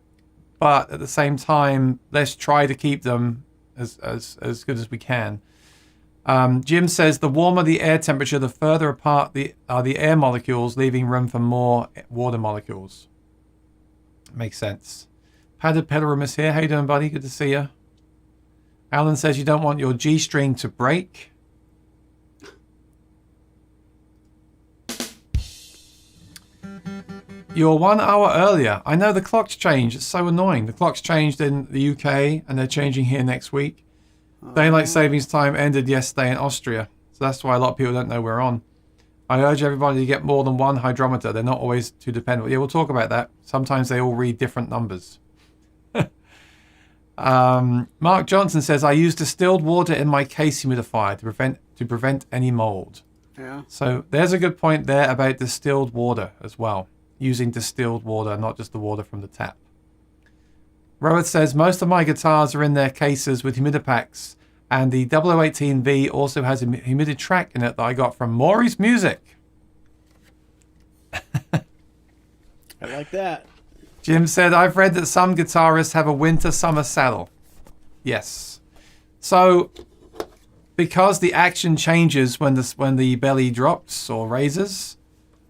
but at the same time, let's try to keep them as good as we can. Jim says the warmer the air temperature, the further apart are the air molecules, leaving room for more water molecules. Makes sense. Padded Pedal is here. How you doing, buddy? Good to see you. Alan says you don't want your G string to break. You're 1 hour earlier. I know the clock's changed. It's so annoying. The clock's changed in the UK and they're changing here next week. Daylight savings time ended yesterday in Austria. So that's why a lot of people don't know we're on. I urge everybody to get more than one hydrometer. They're not always too dependable. Yeah, we'll talk about that. Sometimes they all read different numbers. Mark Johnson says, I use distilled water in my case humidifier to prevent any mold. Yeah. So there's a good point there about distilled water as well. Using distilled water, not just the water from the tap. Rowan says, most of my guitars are in their cases with humidipacks, and the 0018V also has a humiditrack in it that I got from Maury's Music. I like that. Jim said, I've read that some guitarists have a winter-summer saddle. Yes. So because the action changes when the belly drops or raises,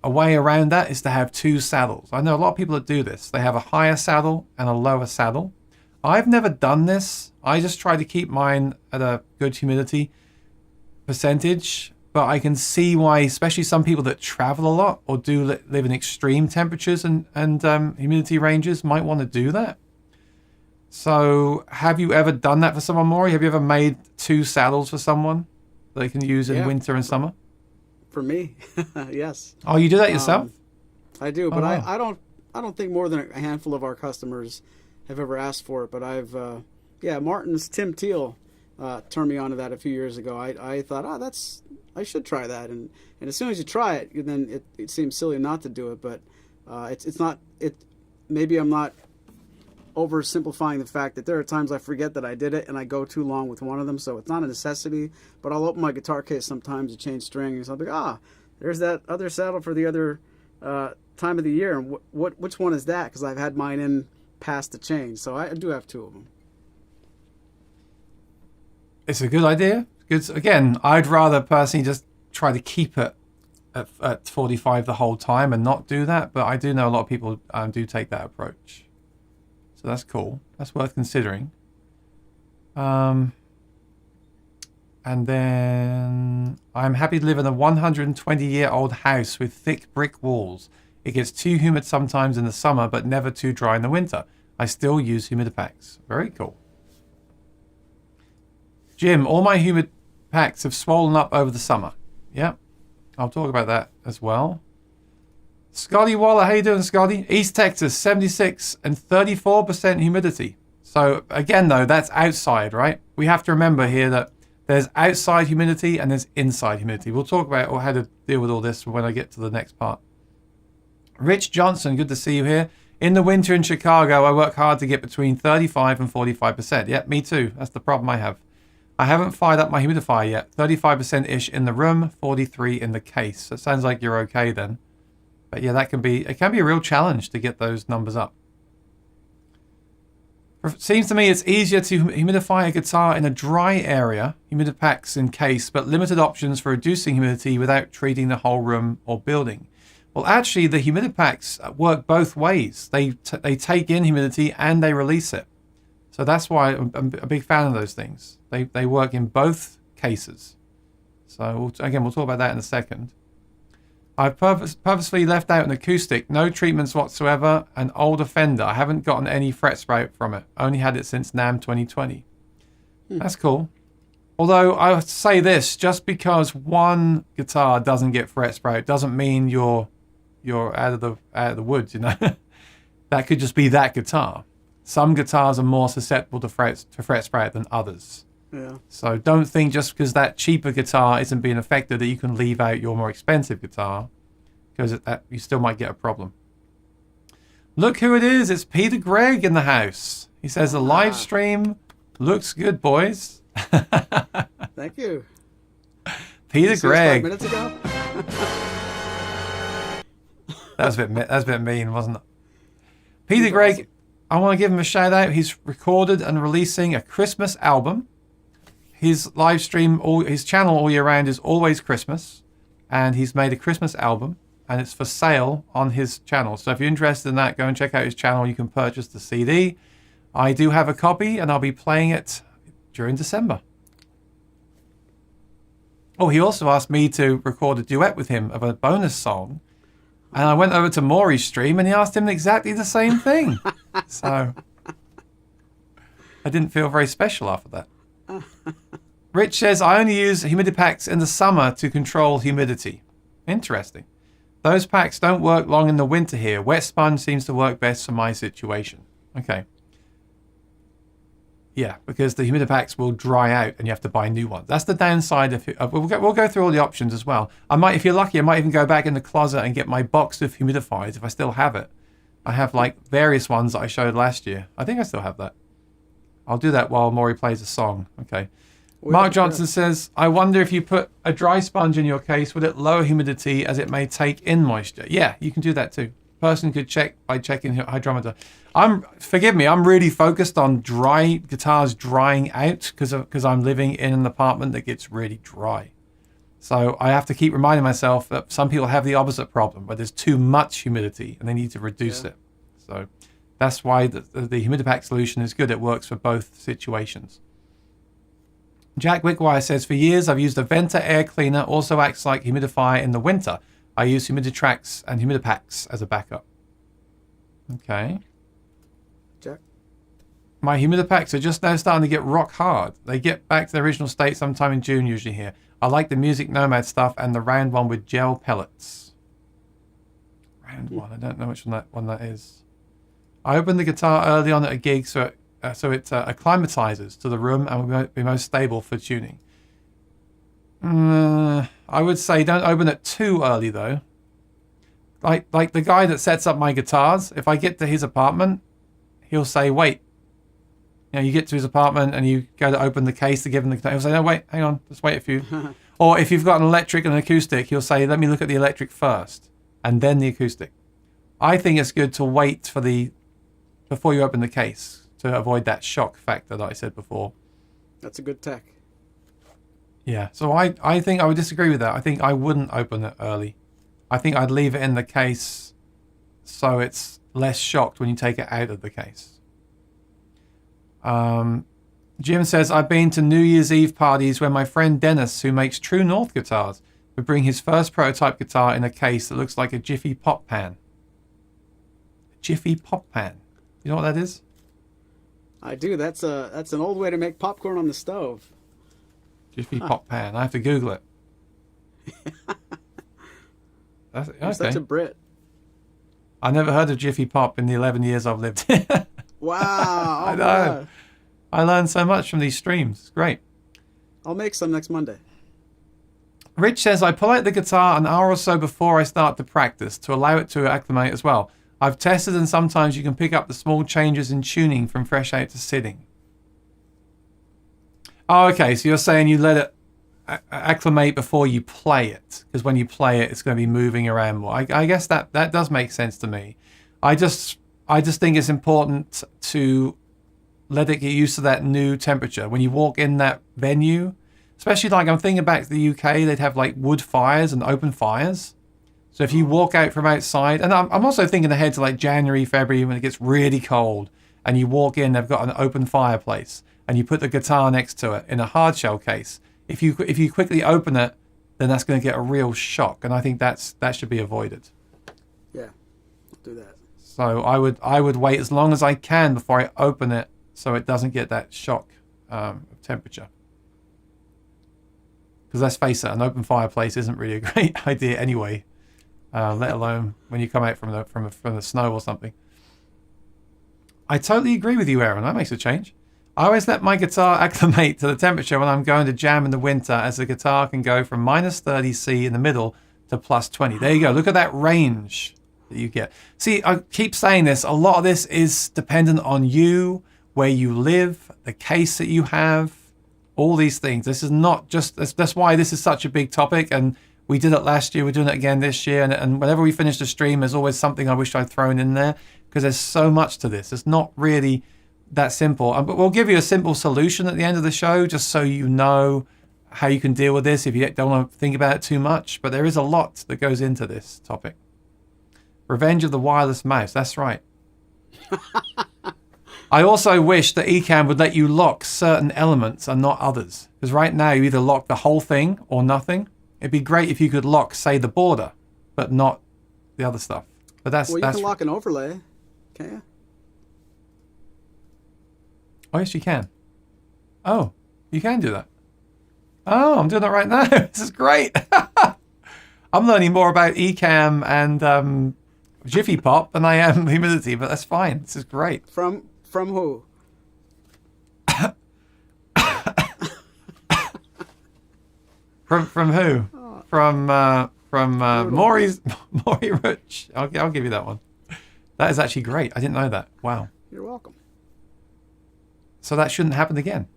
a way around that is to have two saddles. I know a lot of people that do this. They have a higher saddle and a lower saddle. I've never done this. I just try to keep mine at a good humidity percentage, but I can see why, especially some people that travel a lot or do live in extreme temperatures and humidity ranges, might want to do that. So have you ever done that for someone, Maury? Have you ever made two saddles for someone that they can use in winter and summer? For me, yes. Oh, you do that yourself? I do, but wow. I don't think more than a handful of our customers have ever asked for it. But I've Martin's Tim Teal turned me on to that a few years ago. I thought, I should try that, and as soon as you try it, then it seems silly not to do it. But it's not it. Maybe I'm not oversimplifying the fact that there are times I forget that I did it and I go too long with one of them, so it's not a necessity. But I'll open my guitar case sometimes to change strings. I'll be like, there's that other saddle for the other time of the year, and which one is that? Because I've had mine in past the change, so I do have two of them. It's a good idea. Good. Again, I'd rather personally just try to keep it at 45 the whole time and not do that, but I do know a lot of people do take that approach. So that's cool. That's worth considering. And then I'm happy to live in a 120-year-old house with thick brick walls. It gets too humid sometimes in the summer, but never too dry in the winter. I still use Humidipacks. Very cool. Jim, all my Humidipacks have swollen up over the summer. Yeah, I'll talk about that as well. Scotty Waller, how you doing, Scotty? East Texas, 76 and 34% humidity. So again, though, that's outside, right? We have to remember here that there's outside humidity and there's inside humidity. We'll talk about how to deal with all this when I get to the next part. Rich Johnson, good to see you here. In the winter in Chicago, I work hard to get between 35 and 45%. Yep, me too. That's the problem I have. I haven't fired up my humidifier yet. 35%-ish in the room, 43 in the case. So it sounds like you're okay then. But yeah, it can be a real challenge to get those numbers up. It seems to me it's easier to humidify a guitar in a dry area, Humidipacks in case, but limited options for reducing humidity without treating the whole room or building. Well, actually, the Humidipacks work both ways. They take in humidity and they release it. So that's why I'm a big fan of those things. They work in both cases. So again, we'll talk about that in a second. I've purposefully left out an acoustic, no treatments whatsoever, an older Fender. I haven't gotten any fret sprout from it. Only had it since NAMM 2020. That's cool. Although I would say this, just because one guitar doesn't get fret sprout doesn't mean you're out of the woods, you know. That could just be that guitar. Some guitars are more susceptible to fret sprout than others. Yeah. So don't think just because that cheaper guitar isn't being affected that you can leave out your more expensive guitar, because you still might get a problem. Look who it is. It's Peter Gregg in the house. He says the live stream looks good, boys. Thank you. Peter Gregg. 5 minutes ago? That was a bit mean, wasn't it? Peter Gregg, awesome. I want to give him a shout out. He's recorded and releasing a Christmas album. His live stream, his channel all year round is always Christmas, and he's made a Christmas album, and it's for sale on his channel. So if you're interested in that, go and check out his channel. You can purchase the CD. I do have a copy, and I'll be playing it during December. Oh, he also asked me to record a duet with him of a bonus song, and I went over to Maury's stream, and he asked him exactly the same thing. So I didn't feel very special after that. Rich says, I only use Humidipacks in the summer to control humidity. Interesting. Those packs don't work long in the winter here. Wet sponge seems to work best for my situation. Okay. Yeah, because the Humidipacks will dry out and you have to buy new ones. That's the downside of it. We'll go through all the options as well. If you're lucky, I might even go back in the closet and get my box of humidifiers if I still have it. I have like various ones that I showed last year. I think I still have that. I'll do that while Maury plays a song. Okay. Mark Johnson says, I wonder if you put a dry sponge in your case, would it lower humidity as it may take in moisture? Yeah, you can do that too. person could check by checking hydrometer. Forgive me, I'm really focused on guitars drying out because I'm living in an apartment that gets really dry. So I have to keep reminding myself that some people have the opposite problem, where there's too much humidity and they need to reduce it. So that's why the Humidipack solution is good. It works for both situations. Jack Wickwire says, for years I've used a Venta air cleaner, also acts like humidifier in the winter. I use Humiditracks and Humidipacks as a backup. Okay. Jack? My Humidipacks are just now starting to get rock hard. They get back to their original state sometime in June usually here. I like the Music Nomad stuff and the round one with gel pellets. Round one, I don't know which one that is. I opened the guitar early on at a gig so it acclimatizes to the room and will be most stable for tuning. I would say don't open it too early though. Like the guy that sets up my guitars, if I get to his apartment, he'll say, wait. You know, you get to his apartment and you go to open the case to give him the guitar. He'll say, no, wait, hang on, just wait a few. Or if you've got an electric and an acoustic, he'll say, let me look at the electric first and then the acoustic. I think it's good to wait before you open the case to avoid that shock factor that I said before. That's a good tech. Yeah, so I think I would disagree with that. I think I wouldn't open it early. I think I'd leave it in the case so it's less shocked when you take it out of the case. Jim says, I've been to New Year's Eve parties where my friend Dennis, who makes True North guitars, would bring his first prototype guitar in a case that looks like a Jiffy Pop Pan. A Jiffy Pop Pan. You know what that is? I do. That's an old way to make popcorn on the stove. Jiffy Pop Pan. I have to Google it. That's, okay. You're such a Brit. I never heard of Jiffy Pop in the 11 years I've lived here. Wow. I know. I learned so much from these streams. It's great. I'll make some next Monday. Rich says, I pull out the guitar an hour or so before I start to practice to allow it to acclimate as well. I've tested and sometimes you can pick up the small changes in tuning from fresh out to sitting. Oh, okay. So you're saying you let it acclimate before you play it, because when you play it, it's going to be moving around more. I guess that does make sense to me. I just think it's important to let it get used to that new temperature. When you walk in that venue, especially like I'm thinking back to the UK, they'd have like wood fires and open fires. So if you walk out from outside, and I'm also thinking ahead to like January, February when it gets really cold, and you walk in, they've got an open fireplace, and you put the guitar next to it in a hard shell case. If you quickly open it, then that's going to get a real shock, and I think that should be avoided. Yeah, I'll do that. So I would wait as long as I can before I open it, so it doesn't get that shock of temperature. Because let's face it, an open fireplace isn't really a great idea anyway, let alone when you come out from the snow or something. I totally agree with you, Aaron. That makes a change. I always let my guitar acclimate to the temperature when I'm going to jam in the winter, as the guitar can go from minus 30 C in the middle to plus 20. There you go. Look at that range that you get. See, I keep saying this. A lot of this is dependent on you, where you live, the case that you have, all these things. This is not just... That's why this is such a big topic, and we did it last year. We're doing it again this year, and whenever we finish the stream, there's always something I wish I'd thrown in there, because there's so much to this. It's not really that simple. But we'll give you a simple solution at the end of the show, just so you know how you can deal with this if you don't want to think about it too much. But there is a lot that goes into this topic. Revenge of the Wireless Mouse. That's right. I also wish that Ecamm would let you lock certain elements and not others. Because right now you either lock the whole thing or nothing. It'd be great if you could lock, say, the border, but not the other stuff. But that's... Well, you can lock an overlay, can't you? Oh, yes, you can. Oh, you can do that. Oh, I'm doing that right now. This is great. I'm learning more about Ecamm and Jiffy Pop than I am humidity, but that's fine. This is great. From who? From who? From Maury Rich. I'll give you that one. That is actually great. I didn't know that. Wow. You're welcome. So that shouldn't happen again.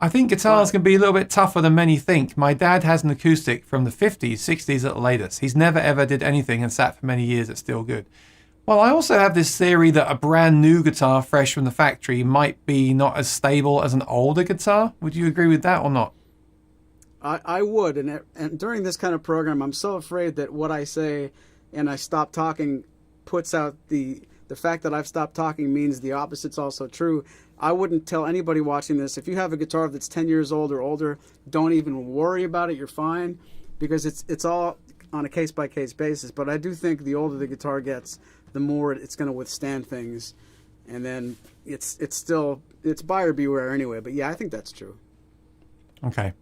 I think guitars can be a little bit tougher than many think. My dad has an acoustic from the 50s, 60s at the latest. He's never ever did anything and sat for many years. It's still good. Well, I also have this theory that a brand new guitar fresh from the factory might be not as stable as an older guitar. Would you agree with that or not? I would, and during this kind of program, I'm so afraid that what I say and I stop talking puts out the fact that I've stopped talking means the opposite's also true. I wouldn't tell anybody watching this, if you have a guitar that's 10 years old or older, don't even worry about it, you're fine, because it's all on a case-by-case basis. But I do think the older the guitar gets, the more it's going to withstand things, and then it's buyer beware anyway. But yeah, I think that's true. Okay.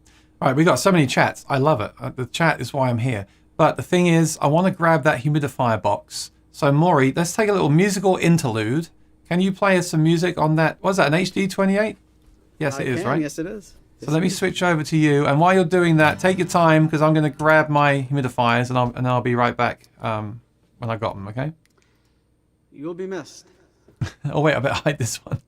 All right, we got so many chats. I love it. The chat is why I'm here. But the thing is, I want to grab that humidifier box. So, Maury, let's take a little musical interlude. Can you play us some music on that? Was that an HD28? Yes, it is, right? Yes, it is. So let me switch over to you. And while you're doing that, take your time, because I'm going to grab my humidifiers, and I'll be right back when I got them, okay? You'll be missed. Oh, wait, I better hide this one.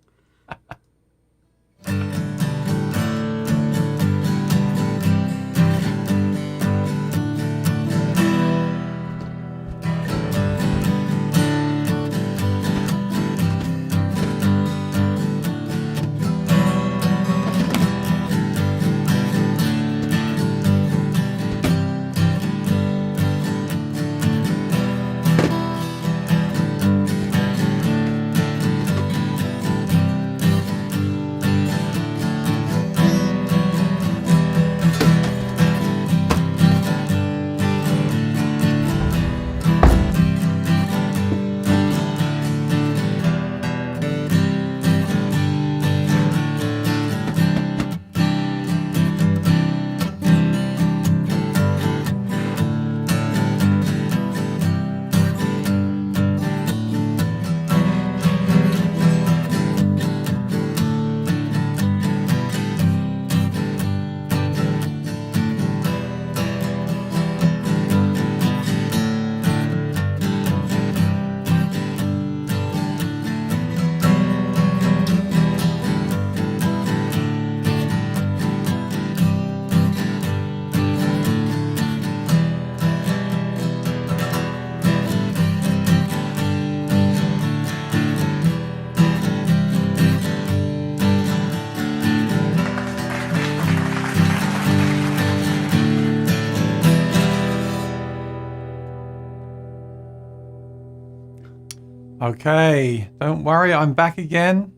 Okay, don't worry, I'm back again.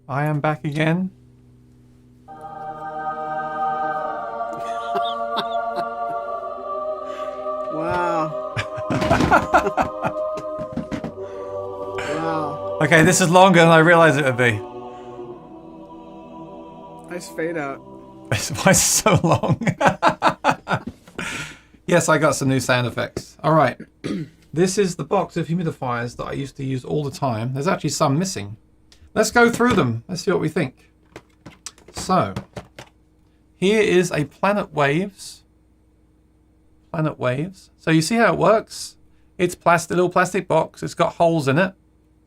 I am back again. Wow. Wow. Okay, this is longer than I realized it would be. Nice fade out. Why is it so long? Yes, I got some new sound effects. All right. This is the box of humidifiers that I used to use all the time. There's actually some missing. Let's go through them. Let's see what we think. So, here is a Planet Waves. Planet Waves. So you see how it works? It's a little plastic box. It's got holes in it,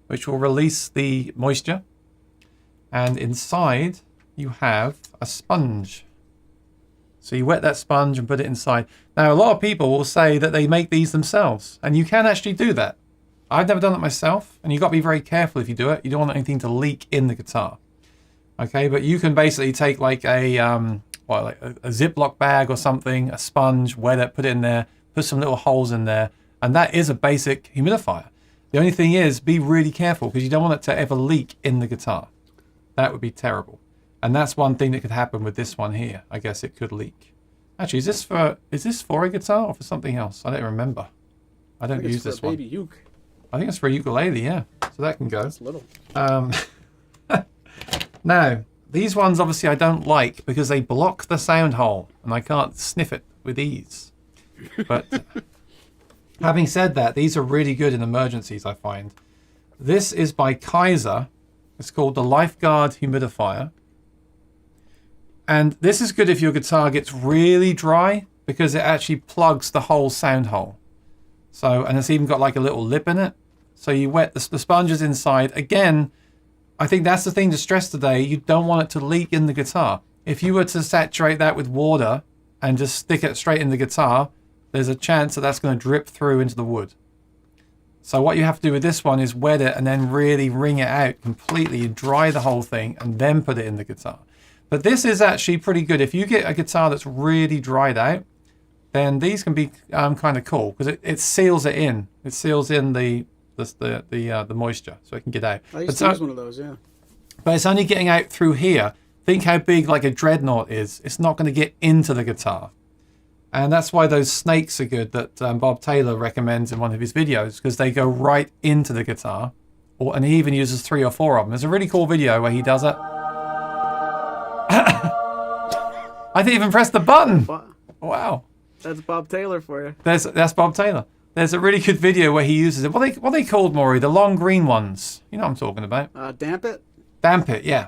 which will release the moisture. And inside, you have a sponge. So you wet that sponge and put it inside. Now, a lot of people will say that they make these themselves, and you can actually do that. I've never done it myself, and you've got to be very careful if you do it. You don't want anything to leak in the guitar. Okay, but you can basically take like a Ziploc bag or something, a sponge, wet it, put it in there, put some little holes in there, and that is a basic humidifier. The only thing is, be really careful, because you don't want it to ever leak in the guitar. That would be terrible. And that's one thing that could happen with this one here. I guess it could leak. Actually, is this for a guitar or for something else? I don't remember. I don't use this one. Baby uke. I think it's for a ukulele, yeah. So that can go. It's little. Now, these ones obviously I don't like because they block the sound hole and I can't sniff it with ease. But having said that, these are really good in emergencies, I find. This is by Kaiser. It's called the Lifeguard Humidifier. And this is good if your guitar gets really dry because it actually plugs the whole sound hole. So, and it's even got like a little lip in it. So you wet the sponges inside. Again, I think that's the thing to stress today. You don't want it to leak in the guitar. If you were to saturate that with water and just stick it straight in the guitar, there's a chance that that's going to drip through into the wood. So what you have to do with this one is wet it and then really wring it out completely. You dry the whole thing and then put it in the guitar. But this is actually pretty good. If you get a guitar that's really dried out, then these can be kind of cool because it seals it in. It seals in the moisture so it can get out. I used to use one of those, yeah. But it's only getting out through here. Think how big like a dreadnought is. It's not going to get into the guitar. And that's why those snakes are good that Bob Taylor recommends in one of his videos, because they go right into the guitar. And he even uses 3 or 4 of them. There's a really cool video where he does it. I didn't even press the button. Wow. That's Bob Taylor for you. That's Bob Taylor. There's a really good video where he uses it. What are they called, Maury? The long green ones. You know what I'm talking about. Damp it? Damp it, yeah.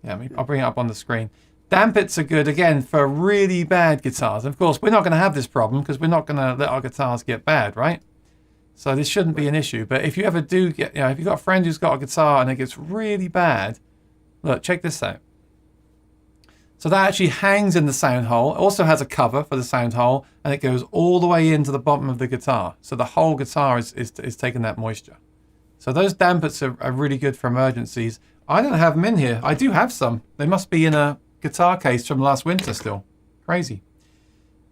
Yeah, I'll bring it up on the screen. Damp it's are good, again, for really bad guitars. Of course, we're not going to have this problem because we're not going to let our guitars get bad, right? So this shouldn't be an issue. But if you ever do get, if you've got a friend who's got a guitar and it gets really bad, look, check this out. So that actually hangs in the sound hole. It also has a cover for the sound hole, and it goes all the way into the bottom of the guitar. So the whole guitar is taking that moisture. So those dampers are really good for emergencies. I don't have them in here. I do have some. They must be in a guitar case from last winter still. Crazy.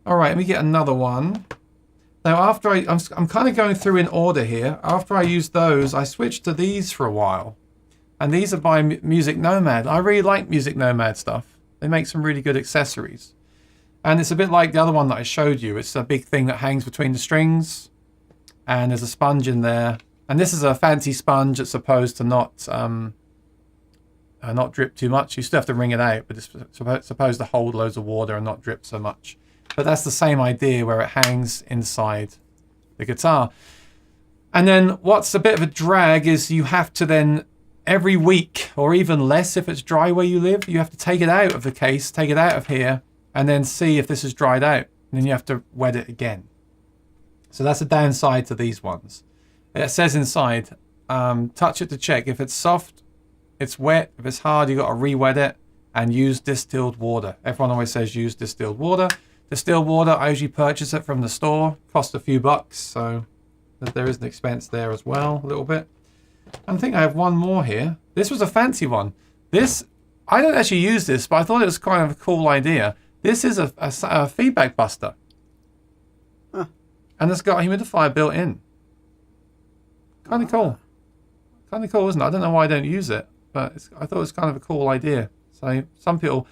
All right, let me get another one. Now, after I'm kind of going through in order here. After I use those, I switched to these for a while. And these are by Music Nomad. I really like Music Nomad stuff. They make some really good accessories. And it's a bit like the other one that I showed you. It's a big thing that hangs between the strings. And there's a sponge in there. And this is a fancy sponge that's supposed to not drip too much. You still have to wring it out, but it's supposed to hold loads of water and not drip so much. But that's the same idea where it hangs inside the guitar. And then what's a bit of a drag is you have to then, every week, or even less if it's dry where you live, you have to take it out of the case, take it out of here, and then see if this is dried out. And then you have to wet it again. So that's a downside to these ones. It says inside, touch it to check. If it's soft, it's wet. If it's hard, you've got to re-wet it and use distilled water. Everyone always says use distilled water. Distilled water, I usually purchase it from the store. Cost a few bucks, so there is an expense there as well, a little bit. I think I have one more here. This was a fancy one. This, I don't actually use this, but I thought it was kind of a cool idea. This is a feedback buster. Huh. And it's got a humidifier built in. Kind of cool. Kind of cool, isn't it? I don't know why I don't use it, but I thought it was kind of a cool idea. So some people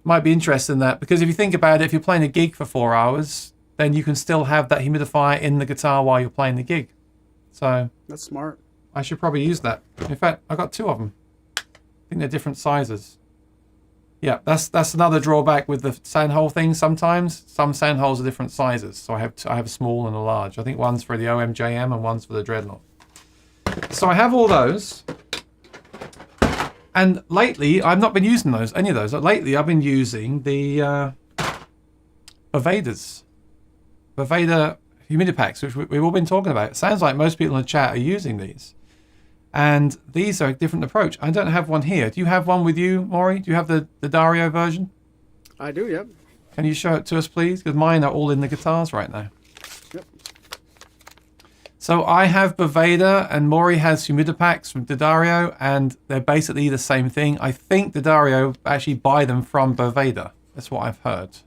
might be interested in that, because if you think about it, if you're playing a gig for 4 hours, then you can still have that humidifier in the guitar while you're playing the gig. So that's smart. I should probably use that. In fact, I got 2 of them. I think they're different sizes. Yeah, that's another drawback with the sound hole thing. Sometimes some sound holes are different sizes. So I have a small and a large. I think one's for the OMJM and one's for the Dreadnought. So I have all those. And lately, I've not been using any of those. Lately, I've been using the Boveda Humidipacks, which we've all been talking about. It sounds like most people in the chat are using these. And these are a different approach. I don't have one here. Do you have one with you, Maury? Do you have the Dario version? I do, yep. Can you show it to us, please? Because mine are all in the guitars right now. Yep. So I have Boveda and Maury has Humidipacks from Dario, and they're basically the same thing. I think Dario actually buy them from Boveda. That's what I've heard.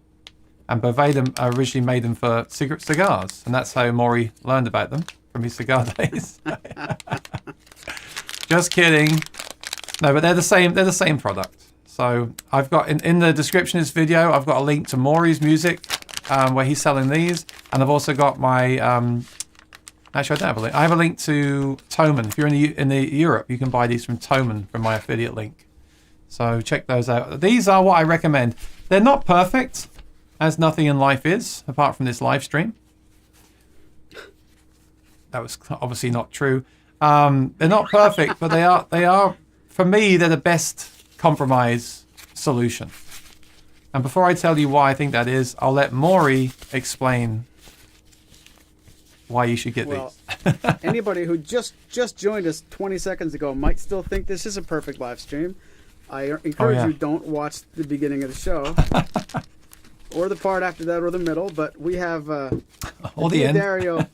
And Boveda originally made them for cigars, and that's how Maury learned about them, from his cigar days. Just kidding. No, but they're the same product. So I've got in the description of this video, I've got a link to Maury's music, where he's selling these, and I've also got my actually I don't have a link. I have a link to Thomann. If you're in the Europe, you can buy these from Thomann from my affiliate link. So check those out. These are what I recommend. They're not perfect, as nothing in life is, apart from this live stream. That was obviously not true. They're not perfect, but they are, for me, they're the best compromise solution. And before I tell you why I think that is, I'll let Maury explain why you should get these. Anybody who just joined us 20 seconds ago might still think this is a perfect live stream. I encourage you, don't watch the beginning of the show or the part after that or the middle, but we have or the Diodario.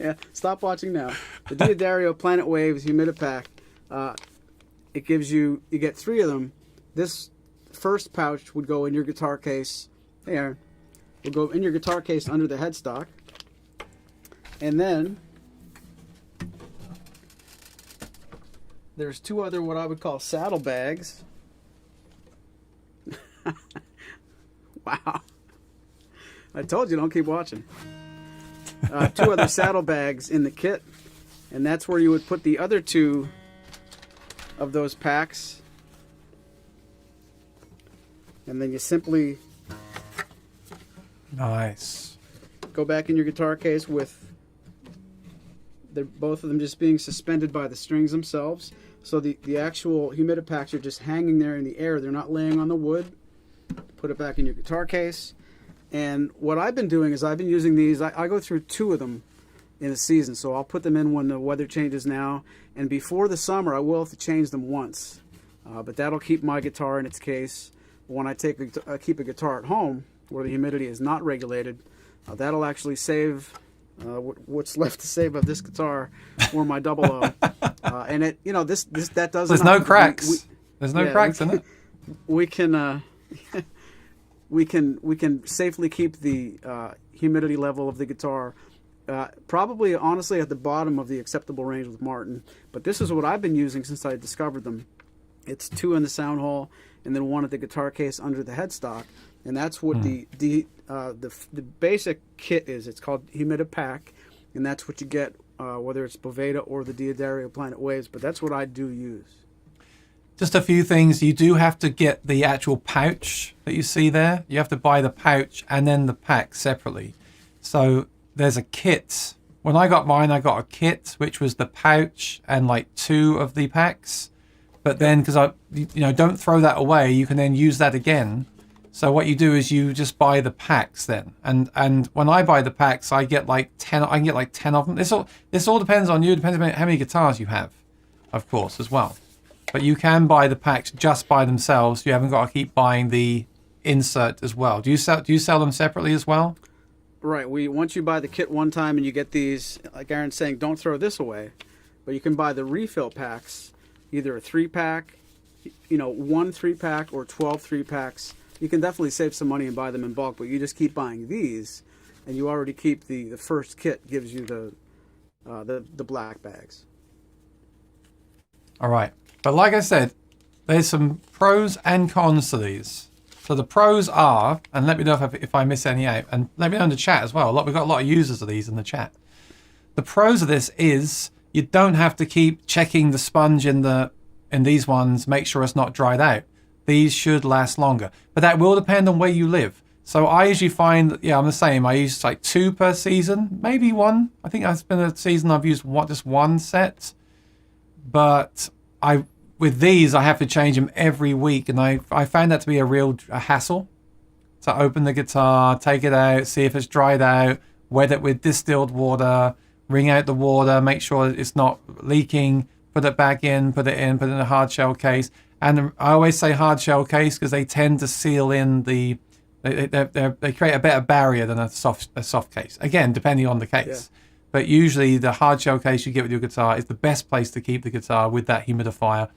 Yeah, stop watching now. The Diodario Planet Waves Humidipack. You get 3 of them. This first pouch would go in your guitar case. There. Will go in your guitar case under the headstock. And then there's 2 other what I would call saddle bags. Wow. I told you, don't keep watching. 2 other saddle bags in the kit. And that's where you would put the other 2 of those packs. And then you simply nice go back in your guitar case with both of them just being suspended by the strings themselves. So the actual humidipacks are just hanging there in the air. They're not laying on the wood. Put it back in your guitar case. And what I've been doing is I've been using these. I go through 2 of them in the season. So I'll put them in when the weather changes now. And before the summer, I will have to change them once. But that'll keep my guitar in its case. When I keep a guitar at home where the humidity is not regulated, that'll actually save what's left to save of this guitar for my double O. And it, that doesn't. There's no cracks. There's no cracks in it. We can safely keep the humidity level of the guitar probably honestly at the bottom of the acceptable range with Martin. But this is what I've been using since I discovered them. It's 2 in the sound hole and then 1 at the guitar case under the headstock. And that's what the basic kit is. It's called Humidipack, and that's what you get whether it's Boveda or the Diodario Planet Waves. But that's what I do use. Just a few things. You do have to get the actual pouch that you see there. You have to buy the pouch and then the pack separately. So there's a kit. When I got mine, I got a kit, which was the pouch and like 2 of the packs. But then, because don't throw that away, you can then use that again. So what you do is you just buy the packs then, and when I buy the packs, I get like 10. I can get like 10 of them. This all depends on you. It depends on how many guitars you have, of course, as well. But you can buy the packs just by themselves. You haven't got to keep buying the insert as well. Do you sell them separately as well? Right. Once you buy the kit one time and you get these, like Aaron's saying, don't throw this away. But you can buy the refill packs, either a 3-pack, 1 3-pack or 12 3-packs. You can definitely save some money and buy them in bulk, but you just keep buying these, and you already keep the first kit gives you the black bags. All right. But like I said, there's some pros and cons to these. So the pros are, and let me know if I miss any out, and let me know in the chat as well. We've got a lot of users of these in the chat. The pros of this is you don't have to keep checking the sponge in these ones, make sure it's not dried out. These should last longer, but that will depend on where you live. So I usually find that, I'm the same. I use like 2 per season, maybe 1. I think it's been a season I've used just 1 set. But with these, I have to change them every week, and I found that to be a hassle. To open the guitar, take it out, see if it's dried out, wet it with distilled water, wring out the water, make sure it's not leaking, put it back in, put it in a hard shell case. And I always say hard shell case because they tend to seal in they create a better barrier than a soft case. Again, depending on the case. Yeah. But usually the hard shell case you get with your guitar is the best place to keep the guitar with that humidifier.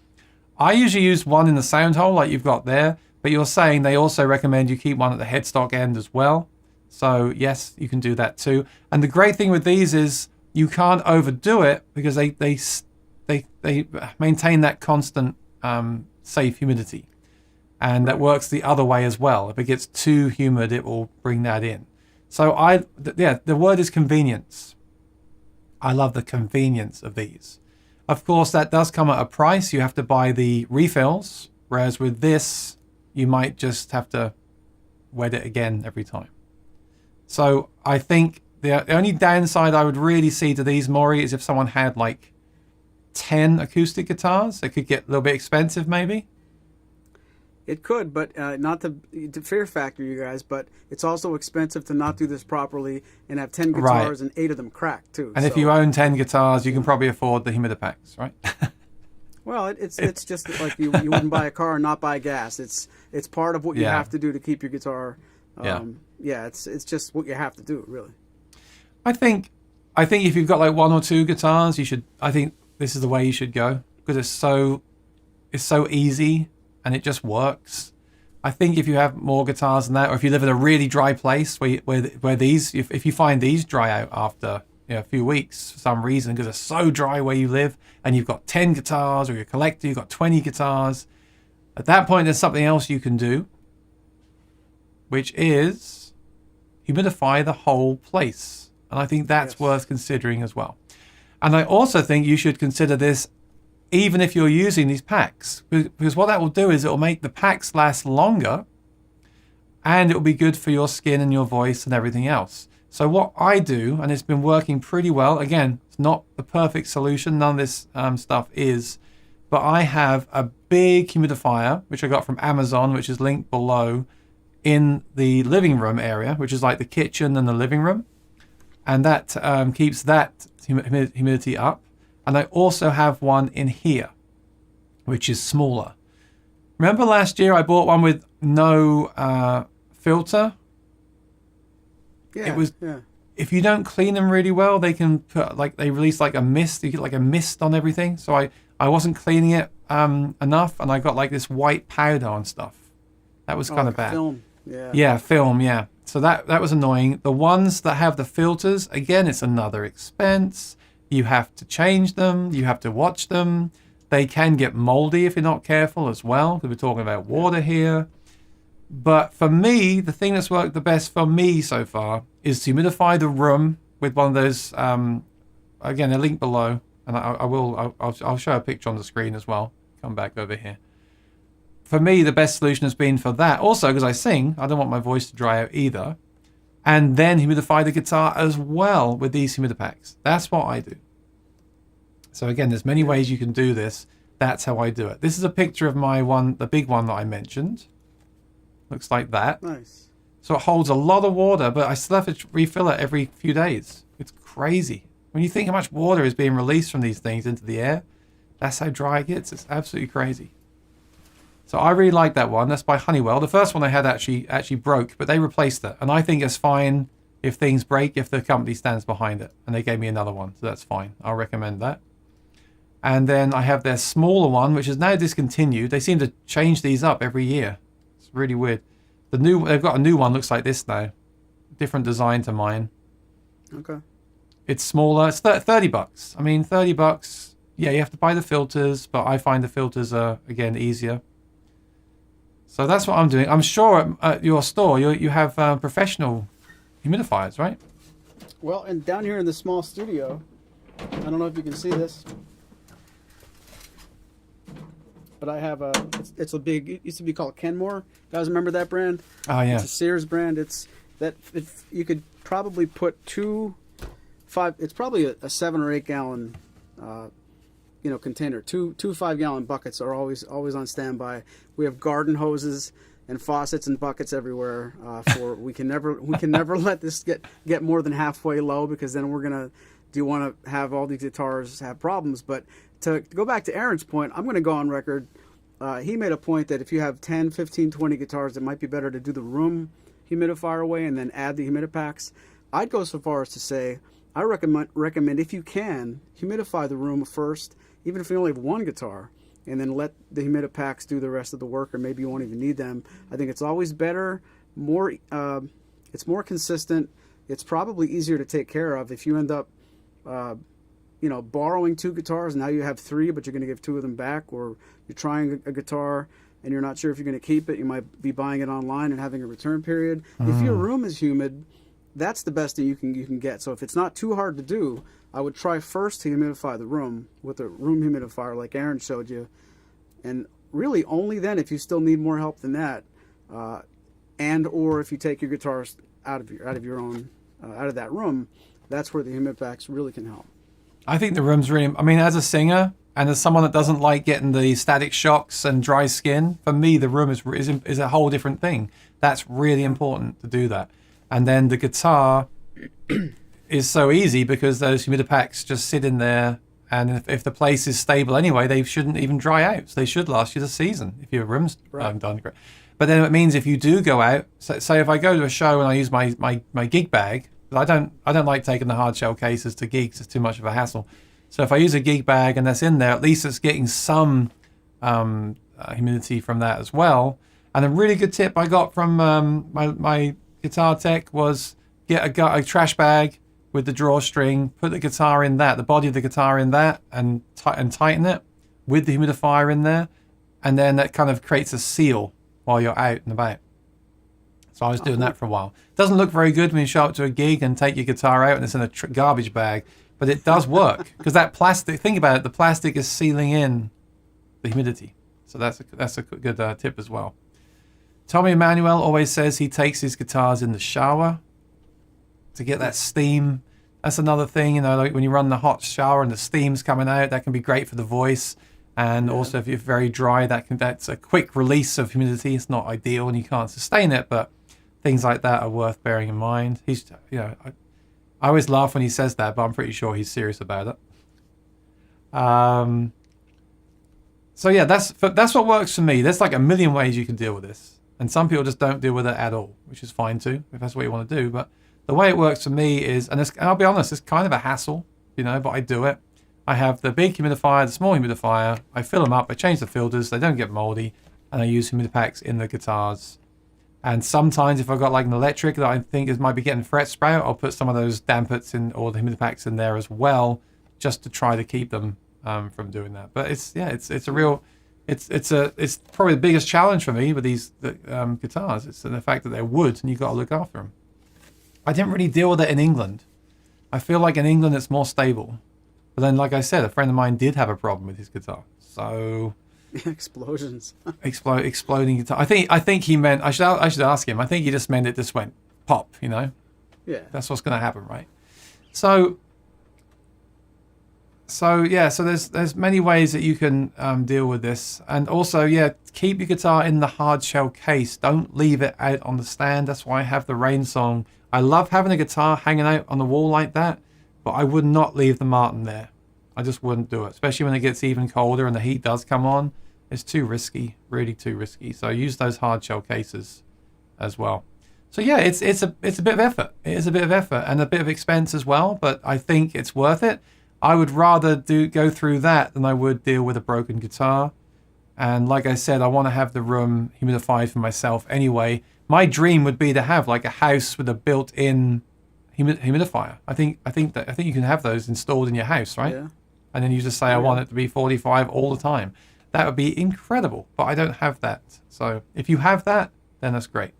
I usually use 1 in the sound hole like you've got there, but you're saying they also recommend you keep 1 at the headstock end as well. So yes, you can do that too. And the great thing with these is you can't overdo it because they maintain that constant safe humidity, and that works the other way as well. If it gets too humid, it will bring that in. So the word is convenience. I love the convenience of these. Of course, that does come at a price. You have to buy the refills, whereas with this, you might just have to wet it again every time. So I think the only downside I would really see to these, Maury, is if someone had like 10 acoustic guitars. It could get a little bit expensive maybe. It could, but not to fear factor you guys, but it's also expensive to not do this properly and have 10 guitars and 8 of them cracked too. And if you own 10 guitars, you can probably afford the Humidipacks, right? Well, it's just like you wouldn't buy a car and not buy gas. It's part of what you have to do to keep your guitar. It's just what you have to do, really. I think if you've got like 1 or 2 guitars, I think this is the way you should go, because it's so easy and it just works. I think if you have more guitars than that, or if you live in a really dry place where these, if you find these dry out after a few weeks for some reason, because it's so dry where you live, and you've got 10 guitars, or you're a collector, you've got 20 guitars, at that point there's something else you can do, which is humidify the whole place. And I think that's worth considering as well. And I also think you should consider this even if you're using these packs, because what that will do is it will make the packs last longer, and it will be good for your skin and your voice and everything else. So what I do, and it's been working pretty well, again, it's not the perfect solution, none of this stuff is, but I have a big humidifier, which I got from Amazon, which is linked below, in the living room area, which is like the kitchen and the living room. And that keeps that humidity up. And I also have one in here, which is smaller. Remember last year I bought one with no filter? If you don't clean them really well, they can put they release like a mist. You get like a mist on everything. So I wasn't cleaning it enough, and I got like this white powder on stuff. That was kind of bad. Film. Film. So that was annoying. The ones that have the filters, again, it's another expense. You have to change them. You have to watch them. They can get moldy if you're not careful as well, because we're talking about water here. But for me, the thing that's worked the best for me so far is to humidify the room with one of those, again, a link below, and I'll show a picture on the screen as well. Come back over here. For me, the best solution has been for that. Also, because I sing, I don't want my voice to dry out either. And then humidify the guitar as well with these humidipacks. That's what I do. So again, there's many ways you can do this. That's how I do it. This is a picture of my one, the big one that I mentioned. Looks like that. Nice. So it holds a lot of water, but I still have to refill it every few days. It's crazy. When you think how much water is being released from these things into the air, that's how dry it gets. It's absolutely crazy. So I really like that one. That's by Honeywell. The first one I had actually broke, but they replaced it. And I think it's fine if things break, if the company stands behind it. And they gave me another one, so that's fine. I'll recommend that. And then I have their smaller one, which is now discontinued. They seem to change these up every year. It's really weird. They've got a new one, looks like this now. Different design to mine. Okay. It's smaller. It's $30. I mean, $30. Yeah, you have to buy the filters, but I find the filters are, again, easier. So that's what I'm doing. I'm sure at your store you have professional humidifiers, right? Well, and down here in the small studio, I don't know if you can see this, but I have it's a big, it used to be called Kenmore. You guys remember that brand? Oh, yeah. It's a Sears brand. You could probably put it's probably a 7 or 8 gallon container. Two 5-gallon buckets are always on standby. We have garden hoses and faucets and buckets everywhere. We can never let this get more than halfway low, because then do you want to have all these guitars have problems? But to go back to Aaron's point, I'm going to go on record. He made a point that if you have 10, 15, 20 guitars, it might be better to do the room humidifier away and then add the humidipacks. I'd go so far as to say I recommend if you can, humidify the room first, even if you only have one guitar, and then let the humidipacks do the rest of the work, or maybe you won't even need them. I think it's always better, it's more consistent. It's probably easier to take care of. If you end up borrowing 2 guitars, now you have 3, but you're going to give 2 of them back, or you're trying a guitar and you're not sure if you're going to keep it, you might be buying it online and having a return period. If your room is humid, that's the best that you can get. So if it's not too hard to do, I would try first to humidify the room with a room humidifier like Aaron showed you, and really only then, if you still need more help than that, and or if you take your guitars out of that room, that's where the humidipacks really can help. I think the room's really, I mean, as a singer And as someone that doesn't like getting the static shocks and dry skin, for me, the room is a whole different thing. That's really important to do that. And then the guitar is so easy because those humidipacks just sit in there. And if the place is stable anyway, they shouldn't even dry out. So they should last you the season if your room's done great. But then it means if you do go out, say if I go to a show and I use my gig bag, I don't like taking the hard shell cases to gigs. It's too much of a hassle. So if I use a gig bag and that's in there, at least it's getting some humidity from that as well. And a really good tip I got from my guitar tech was get a trash bag with the drawstring, put the guitar in that, the body of the guitar in that, and tighten it with the humidifier in there, and then that kind of creates a seal while you're out and about. So I was doing that for a while. It doesn't look very good when you show up to a gig and take your guitar out and it's in a garbage bag, but it does work because that plastic. Think about it, the plastic is sealing in the humidity. So that's a good tip as well. Tommy Emmanuel always says he takes his guitars in the shower to get that steam. That's another thing, like when you run the hot shower and the steam's coming out, that can be great for the voice. And also if you're very dry, that's a quick release of humidity. It's not ideal and you can't sustain it, but things like that are worth bearing in mind. He's, I always laugh when he says that, but I'm pretty sure he's serious about it. So yeah, that's what works for me. There's like a million ways you can deal with this. And some people just don't deal with it at all, which is fine too, if that's what you want to do. But the way it works for me is, and I'll be honest, it's kind of a hassle, but I do it. I have the big humidifier, the small humidifier. I fill them up. I change the filters. They don't get moldy. And I use humidipacks in the guitars. And sometimes if I've got like an electric that I think might be getting fret spray, I'll put some of those dampers in or the humidipacks in there as well, just to try to keep them from doing that. But it's probably the biggest challenge for me with these guitars. It's the fact that they're wood and you've got to look after them. I didn't really deal with it in England. I feel like in England it's more stable. But then, like I said, a friend of mine did have a problem with his guitar. So explosions. Exploding guitar. I think he meant. I should ask him. I think he just meant it just went pop. Yeah. That's what's going to happen, right? So yeah. So there's many ways that you can deal with this, and also keep your guitar in the hard shell case. Don't leave it out on the stand. That's why I have the Rain Song. I love having a guitar hanging out on the wall like that, but I would not leave the Martin there. I just wouldn't do it, especially when it gets even colder and the heat does come on. It's too risky, really too risky. So use those hard shell cases as well. So yeah, it's a bit of effort. It is a bit of effort and a bit of expense as well, but I think it's worth it. I would rather go through that than I would deal with a broken guitar. And like I said, I want to have the room humidified for myself anyway. My dream would be to have like a house with a built-in humidifier. I think you can have those installed in your house, right? Yeah. And then you just say, I want it to be 45 all the time. That would be incredible, but I don't have that. So if you have that, then that's great.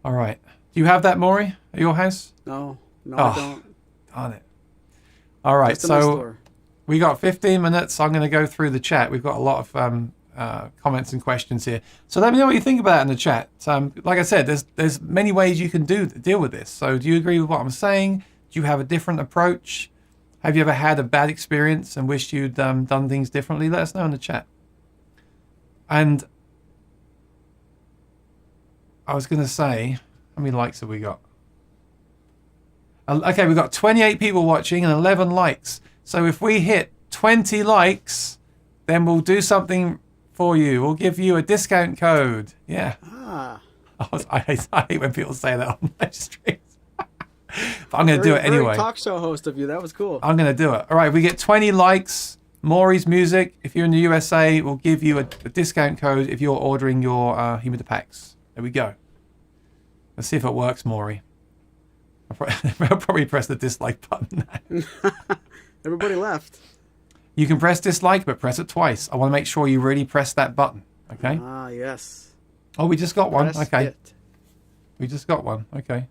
All right. Do you have that, Maury, at your house? No, I don't. Darn it. All right, so we got 15 minutes. I'm going to go through the chat. We've got a lot of comments and questions here. So let me know what you think about it in the chat. Like I said, there's many ways you can deal with this. So do you agree with what I'm saying? Do you have a different approach? Have you ever had a bad experience and wished you'd done things differently? Let us know in the chat. And I was going to say, how many likes have we got? Okay, we've got 28 people watching and 11 likes. So if we hit 20 likes, then we'll do something for you. We'll give you a discount code. Yeah. I hate when people say that on live streams. But I'm going to do it anyway. Talk show host of you. That was cool. I'm going to do it. All right, we get 20 likes. Maury's Music. If you're in the USA, we'll give you a discount code if you're ordering your Humidipacks. There we go. Let's see if it works, Maury. I'll probably press the dislike button now. Everybody left. You can press dislike, but press it twice. I want to make sure you really press that button. Okay? Yes. Oh, we just got one. Press okay. It. We just got one. Okay.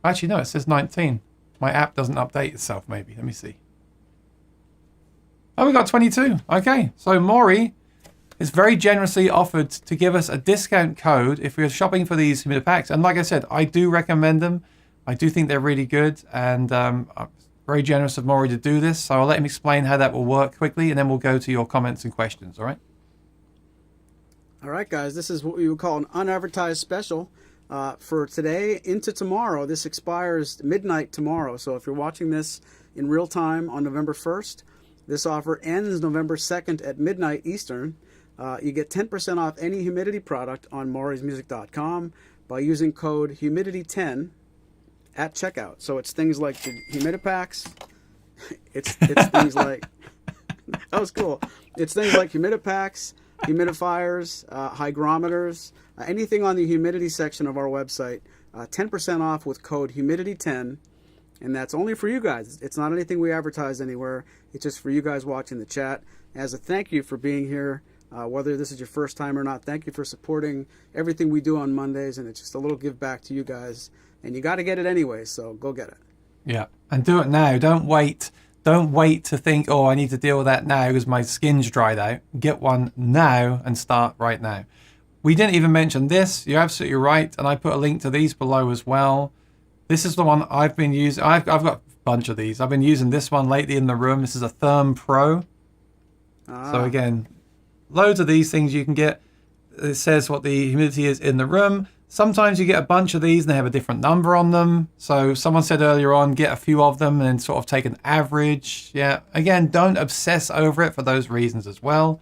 Actually, no, it says 19. My app doesn't update itself, maybe. Let me see. Oh, we got 22. Okay. So Maury is very generously offered to give us a discount code if we're shopping for these Humidipacks. And like I said, I do recommend them. I do think they're really good. And Very generous of Maury to do this. So I'll let him explain how that will work quickly, and then we'll go to your comments and questions. All right? All right, guys. This is what we would call an unadvertised special for today into tomorrow. This expires midnight tomorrow. So if you're watching this in real time on November 1st, this offer ends November 2nd at midnight Eastern. You get 10% off any humidity product on maurysmusic.com by using code humidity10 at checkout. So it's things like the Humidipacks. It's things like that was cool. It's things like Humidipacks, humidifiers, hygrometers, anything on the humidity section of our website. 10% off with code humidity10, and that's only for you guys. It's not anything we advertise anywhere. It's just for you guys watching the chat. As a thank you for being here. Whether this is your first time or not, thank you for supporting everything we do on Mondays, and it's just a little give back to you guys. And you got to get it anyway, so go get it. Yeah, and do it now. Don't wait. Don't wait to think, oh, I need to deal with that now because my skin's dried out. Get one now and start right now. We didn't even mention this. You're absolutely right, and I put a link to these below as well. This is the one I've been using. I've got a bunch of these. I've been using this one lately in the room. This is a Therm Pro. So again, loads of these things you can get. It says what the humidity is in the room. Sometimes you get a bunch of these and they have a different number on them. So someone said earlier on, get a few of them and sort of take an average. Yeah, again, don't obsess over it for those reasons as well.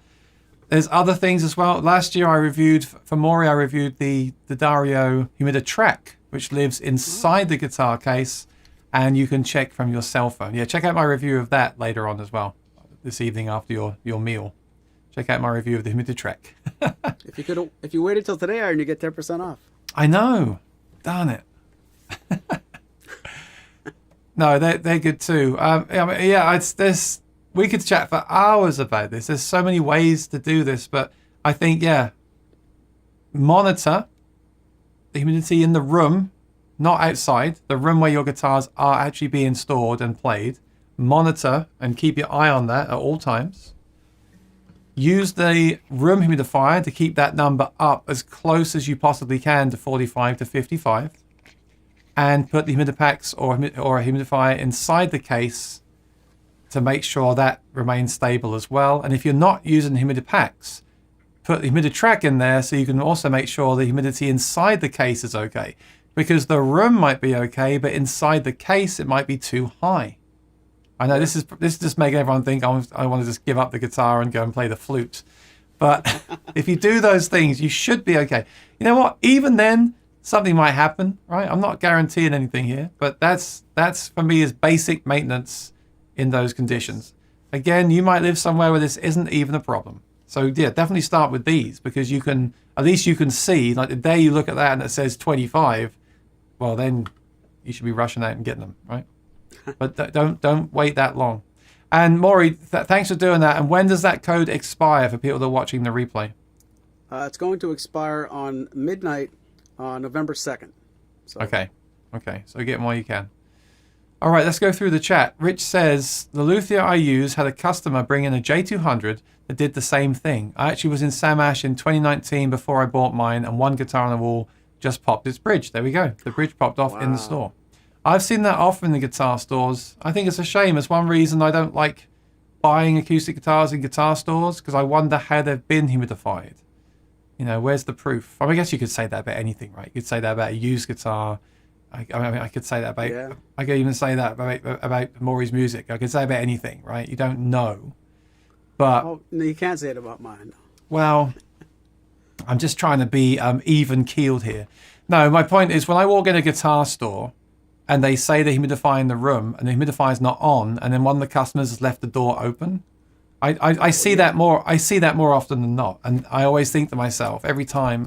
There's other things as well. Last year I reviewed, for Maury, I reviewed the Dario Humiditrack, which lives inside the guitar case, and you can check from your cell phone. Yeah, check out my review of that later on as well, this evening after your meal. Check out my review of the Humiditrack. If you waited till today, Aaron, you get 10% off. I know. Darn it. No, they're good too. It's this. We could chat for hours about this. There's so many ways to do this, but I think, monitor the humidity in the room, not outside. The room where your guitars are actually being stored and played. Monitor and keep your eye on that at all times. Use the room humidifier to keep that number up as close as you possibly can to 45 to 55. And put the Humidipacks or a humidifier inside the case to make sure that remains stable as well. And if you're not using Humidipacks, put the Humiditrack in there so you can also make sure the humidity inside the case is okay. Because the room might be okay, but inside the case it might be too high. I know this is just making everyone think I want to just give up the guitar and go and play the flute. But if you do those things, you should be okay. You know what? Even then, something might happen, right? I'm not guaranteeing anything here, but that's for me is basic maintenance in those conditions. Again, you might live somewhere where this isn't even a problem. So yeah, definitely start with these because at least you can see, like the day you look at that and it says 25, well then you should be rushing out and getting them, right? But don't wait that long. And Maury, thanks for doing that. And when does that code expire for people that are watching the replay? It's going to expire on midnight on November 2nd. So. Okay. So get them while you can. All right, let's go through the chat. Rich says, the luthier I use had a customer bring in a J200 that did the same thing. I actually was in Sam Ash in 2019 before I bought mine, and one guitar on the wall just popped its bridge. There we go. The bridge popped off in the store. I've seen that often in the guitar stores. I think it's a shame. It's one reason I don't like buying acoustic guitars in guitar stores, because I wonder how they've been humidified. You know, where's the proof? I guess you could say that about anything, right? You could say that about a used guitar. I could say that about... Yeah. I could even say that about Maury's music. I could say about anything, right? You don't know. But... Oh, no, you can't say it about mine. Well, I'm just trying to be even-keeled here. No, my point is, when I walk in a guitar store... and they say they're humidifying the room, and the humidifier's not on, and then one of the customers has left the door open. I see that more. I see that more often than not, and I always think to myself every time,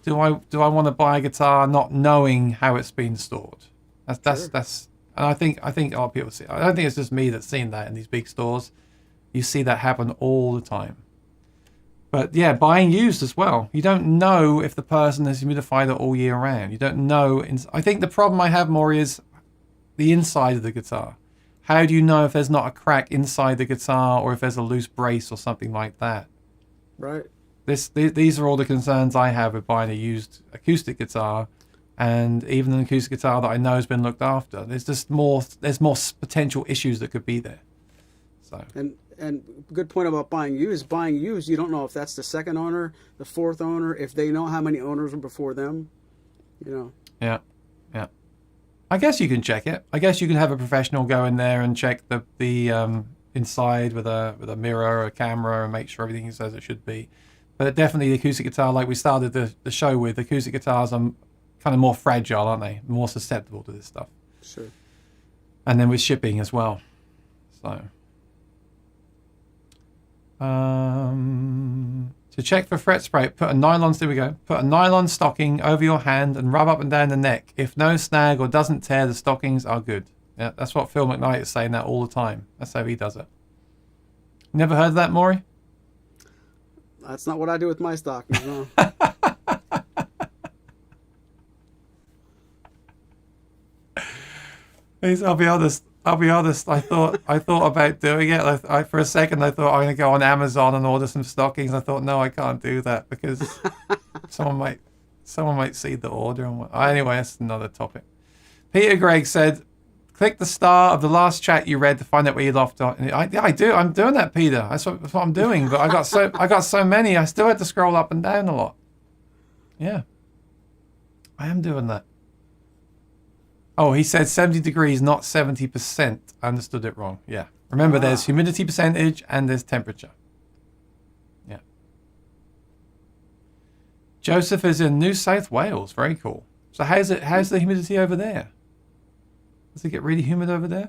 do I want to buy a guitar not knowing how it's been stored? That's. And I think a lot of people see. I don't think it's just me that's seen that in these big stores. You see that happen all the time. But yeah, buying used as well. You don't know if the person has humidified it all year round. You don't know. I think the problem I have, Maury, is the inside of the guitar. How do you know if there's not a crack inside the guitar or if there's a loose brace or something like that? Right. These are all the concerns I have with buying a used acoustic guitar and even an acoustic guitar that I know has been looked after. There's more potential issues that could be there. So and good point about buying used. Buying used, you don't know if that's the second owner, the fourth owner, if they know how many owners were before them. Yeah. I guess you can check it. I guess you can have a professional go in there and check the inside with a mirror or a camera and make sure everything is as it should be. But definitely the acoustic guitar, like we started the show with, acoustic guitars are kind of more fragile, aren't they? More susceptible to this stuff. Sure. And then with shipping as well. So to check for fret spray, put a nylon stocking over your hand and rub up and down the neck. If no snag or doesn't tear, the stockings are good. Yeah, that's what Phil McKnight is saying that all the time. That's how he does it. Never heard of that, Maury? That's not what I do with my stockings, no. I'll be honest. I thought about doing it. For a second, I thought I'm going to go on Amazon and order some stockings. I thought, no, I can't do that because someone might see the order. Anyway, that's another topic. Peter Gregg said, click the star of the last chat you read to find out where you left off. I do. I'm doing that, Peter. That's what I'm doing. But I got so many. I still had to scroll up and down a lot. Yeah, I am doing that. Oh, he said 70 degrees, not 70%. I understood it wrong. Yeah. Remember, there's humidity percentage and there's temperature. Yeah. Joseph is in New South Wales. Very cool. So how's the humidity over there? Does it get really humid over there?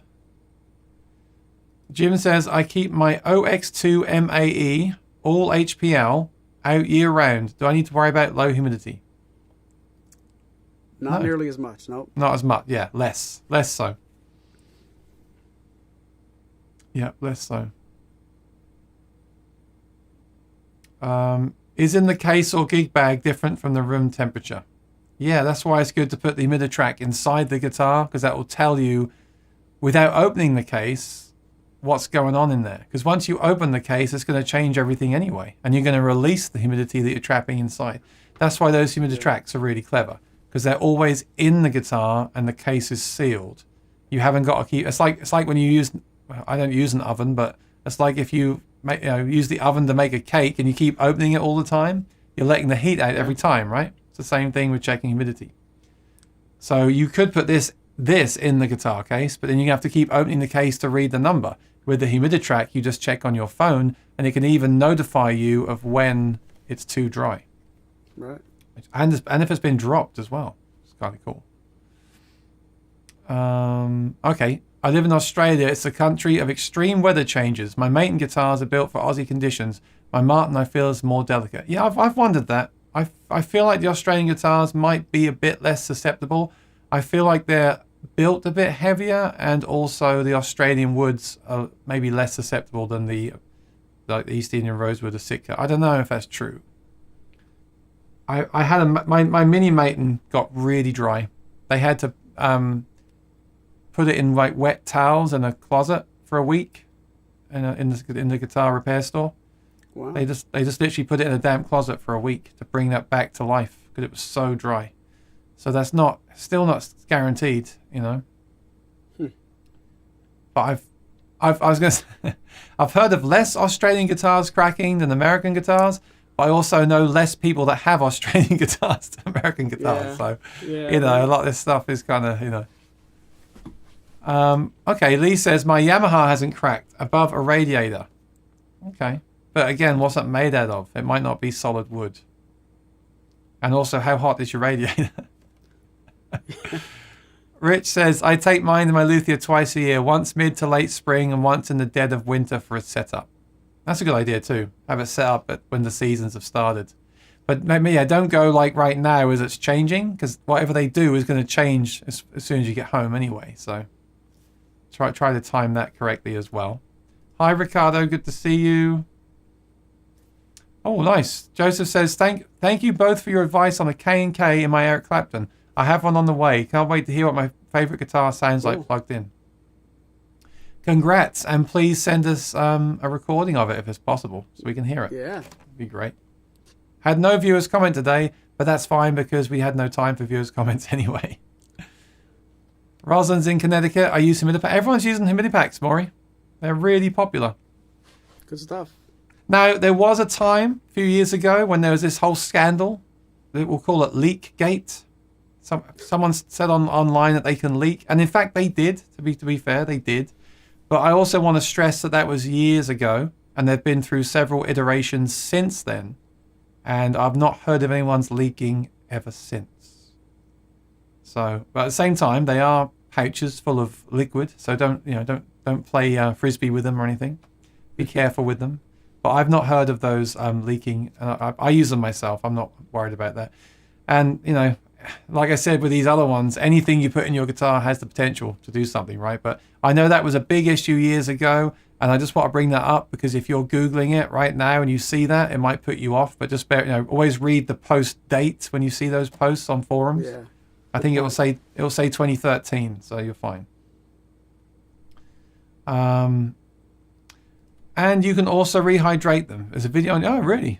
Jim says, I keep my OX2 MAE, all HPL, out year round. Do I need to worry about low humidity? Not nearly as much, nope. Not as much, yeah, less so. Yeah, less so. Is in the case or gig bag different from the room temperature? Yeah, that's why it's good to put the humiditrack inside the guitar, because that will tell you, without opening the case, what's going on in there. Because once you open the case, it's going to change everything anyway, and you're going to release the humidity that you're trapping inside. That's why those humiditracks are really clever, because they're always in the guitar and the case is sealed. You haven't got to keep. It's like when you use. Well, I don't use an oven, but it's like if you use the oven to make a cake and you keep opening it all the time, you're letting the heat out every time, right? It's the same thing with checking humidity. So you could put this in the guitar case, but then you have to keep opening the case to read the number. With the Humiditrack, you just check on your phone, and it can even notify you of when it's too dry. Right. And if it's been dropped as well. It's kind of cool. Okay. I live in Australia. It's a country of extreme weather changes. My Maton guitars are built for Aussie conditions. My Martin, I feel, is more delicate. Yeah, I've wondered that. I feel like the Australian guitars might be a bit less susceptible. I feel like they're built a bit heavier, and also the Australian woods are maybe less susceptible than the East Indian rosewood or Sitka. I don't know if that's true. I had my mini Maton got really dry. They had to put it in like wet towels in a closet for a week in the guitar repair store. Wow. They just literally put it in a damp closet for a week to bring that back to life because it was so dry. So that's still not guaranteed, you know. But I was gonna say, I've heard of less Australian guitars cracking than American guitars. But I also know less people that have Australian guitars than American guitars. Yeah. So, Yeah, you know, a lot of this stuff is kind of, you know. Okay, Lee says, my Yamaha hasn't cracked above a radiator. Okay. But again, what's that made out of? It might not be solid wood. And also, how hot is your radiator? Rich says, I take mine to my luthier twice a year, once mid to late spring and once in the dead of winter for a setup. That's a good idea too. Have it set up when the seasons have started. But maybe, yeah, don't go like right now as it's changing, because whatever they do is going to change as soon as you get home anyway. So try to time that correctly as well. Hi, Ricardo. Good to see you. Oh, nice. Joseph says, thank you both for your advice on the K&K in my Eric Clapton. I have one on the way. Can't wait to hear what my favorite guitar sounds like plugged in. Congrats, and please send us a recording of it if it's possible, so we can hear it. Yeah. It'd be great. Had no viewers comment today, But that's fine because we had no time for viewers' comments anyway. Rosalind's in Connecticut. I use Humidifier. Everyone's using Humidipacks, Maury. They're really popular. Good stuff. Now, there was a time a few years ago when there was this whole scandal. We'll call it Leakgate. Someone said online that they can leak. And in fact, they did. To be fair, they did. But I also want to stress that that was years ago. And they've been through several iterations since then. And I've not heard of anyone's leaking ever since. So, but at the same time, they are pouches full of liquid. So don't play frisbee with them or anything. Be careful with them. But I've not heard of those leaking. I use them myself. I'm not worried about that. And, like I said with these other ones, anything you put in your guitar has the potential to do something, right? But I know that was a big issue years ago. And I just want to bring that up because if you're Googling it right now and you see that, it might put you off. But just always read the post date when you see those posts on forums. Yeah. I think it will say 2013, so you're fine. And you can also rehydrate them. There's a video on. Oh, really?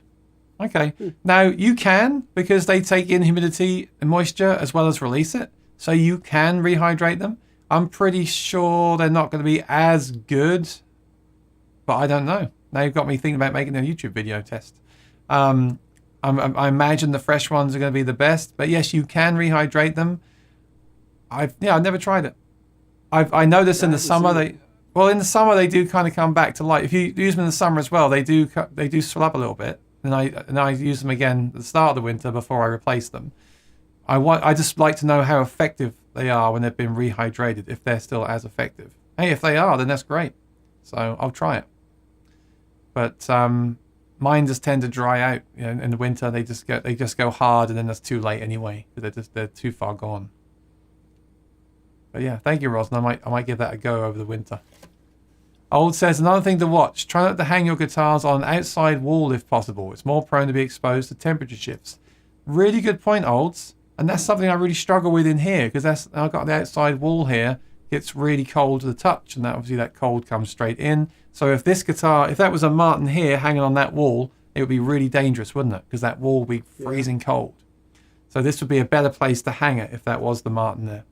Okay. Now you can, because they take in humidity and moisture as well as release it. So you can rehydrate them. I'm pretty sure they're not going to be as good, but I don't know. Now you've got me thinking about making a YouTube video test. I imagine the fresh ones are going to be the best, but yes, you can rehydrate them. I've never tried it. I noticed in the summer in the summer they do kind of come back to life. If you use them in the summer as well, they do swell up a little bit. And I use them again at the start of the winter before I replace them. I just like to know how effective they are when they've been rehydrated, if they're still as effective. Hey, if they are, then that's great. So I'll try it. But mine just tend to dry out. In the winter they just go hard, and then that's too late anyway. They're too far gone. But yeah, thank you, Roslyn. I might give that a go over the winter. Old says, another thing to watch. Try not to hang your guitars on an outside wall if possible. It's more prone to be exposed to temperature shifts. Really good point, Olds. And that's something I really struggle with in here, because I've got the outside wall here. It's really cold to the touch, and obviously that cold comes straight in. So if that was a Martin here hanging on that wall, it would be really dangerous, wouldn't it? Because that wall would be freezing cold. So this would be a better place to hang it if that was the Martin there.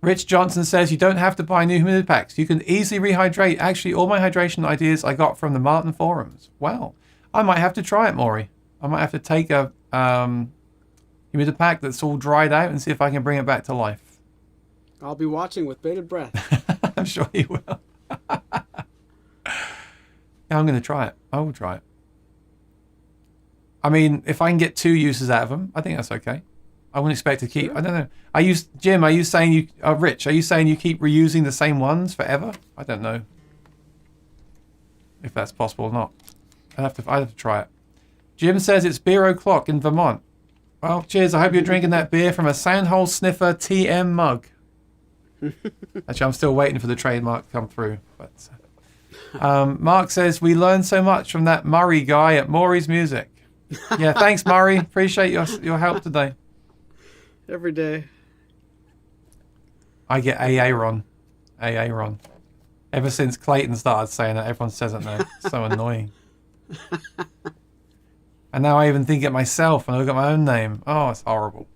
Rich Johnson says you don't have to buy new Humidipacks. You can easily rehydrate. Actually, all my hydration ideas I got from the Martin forums. Wow. I might have to try it, Maury. I might have to take a Humidipack that's all dried out and see if I can bring it back to life. I'll be watching with bated breath. I'm sure you will. I'm going to try it. I will try it. I mean, if I can get 2 uses out of them, I think that's okay. I wouldn't expect to keep. Sure. I don't know. Jim, are you saying you? Rich, are you saying you keep reusing the same ones forever? I don't know if that's possible or not. I'd have to try it. Jim says it's beer o'clock in Vermont. Well, cheers. I hope you're drinking that beer from a Soundhole Sniffer TM mug. Actually, I'm still waiting for the trademark to come through. But Mark says we learned so much from that Murray guy at Maury's Music. Yeah, thanks, Murray. Appreciate your help today. Every day. I get AA-ron. Ever since Clayton started saying that, everyone says it now. It's so annoying. And now I even think it myself and I look at my own name. Oh, it's horrible.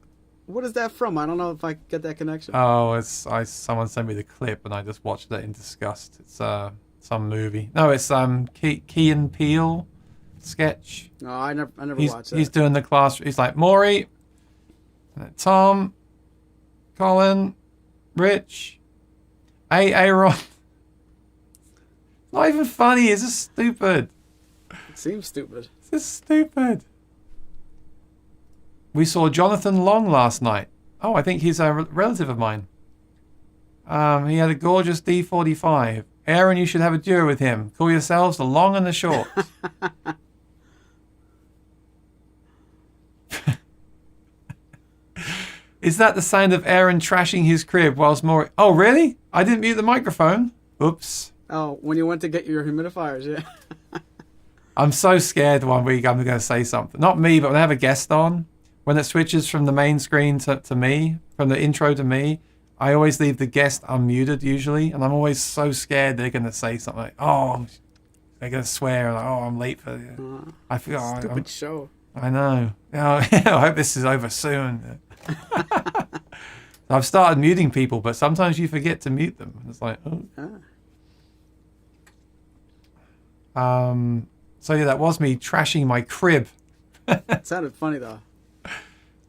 What is that from? I don't know if I get that connection. Oh, someone sent me the clip and I just watched it in disgust. It's some movie. No, it's Key and Peele sketch. No, I never watched that. He's doing the class. He's like, Maury, Tom, Colin, Rich, Aaron. Not even funny. It's just stupid. It seems stupid. It's just stupid. We saw Jonathan Long last night. Oh, I think he's a relative of mine. He had a gorgeous D45. Aaron, you should have a duo with him. Call yourselves the Long and the Short. Is that the sound of Aaron trashing his crib whilst Maury... Oh, really? I didn't mute the microphone. Oops. Oh, when you went to get your humidifiers, yeah. I'm so scared one week I'm going to say something. Not me, but when I have a guest on, when it switches from the main screen to me, from the intro to me, I always leave the guest unmuted usually, and I'm always so scared they're going to say something like, oh, they're going to swear, like, oh, I'm late for... I feel stupid show. I know. Oh, I hope this is over soon. I've started muting people, but sometimes you forget to mute them. It's like, oh. So yeah, that was me trashing my crib. It sounded funny though.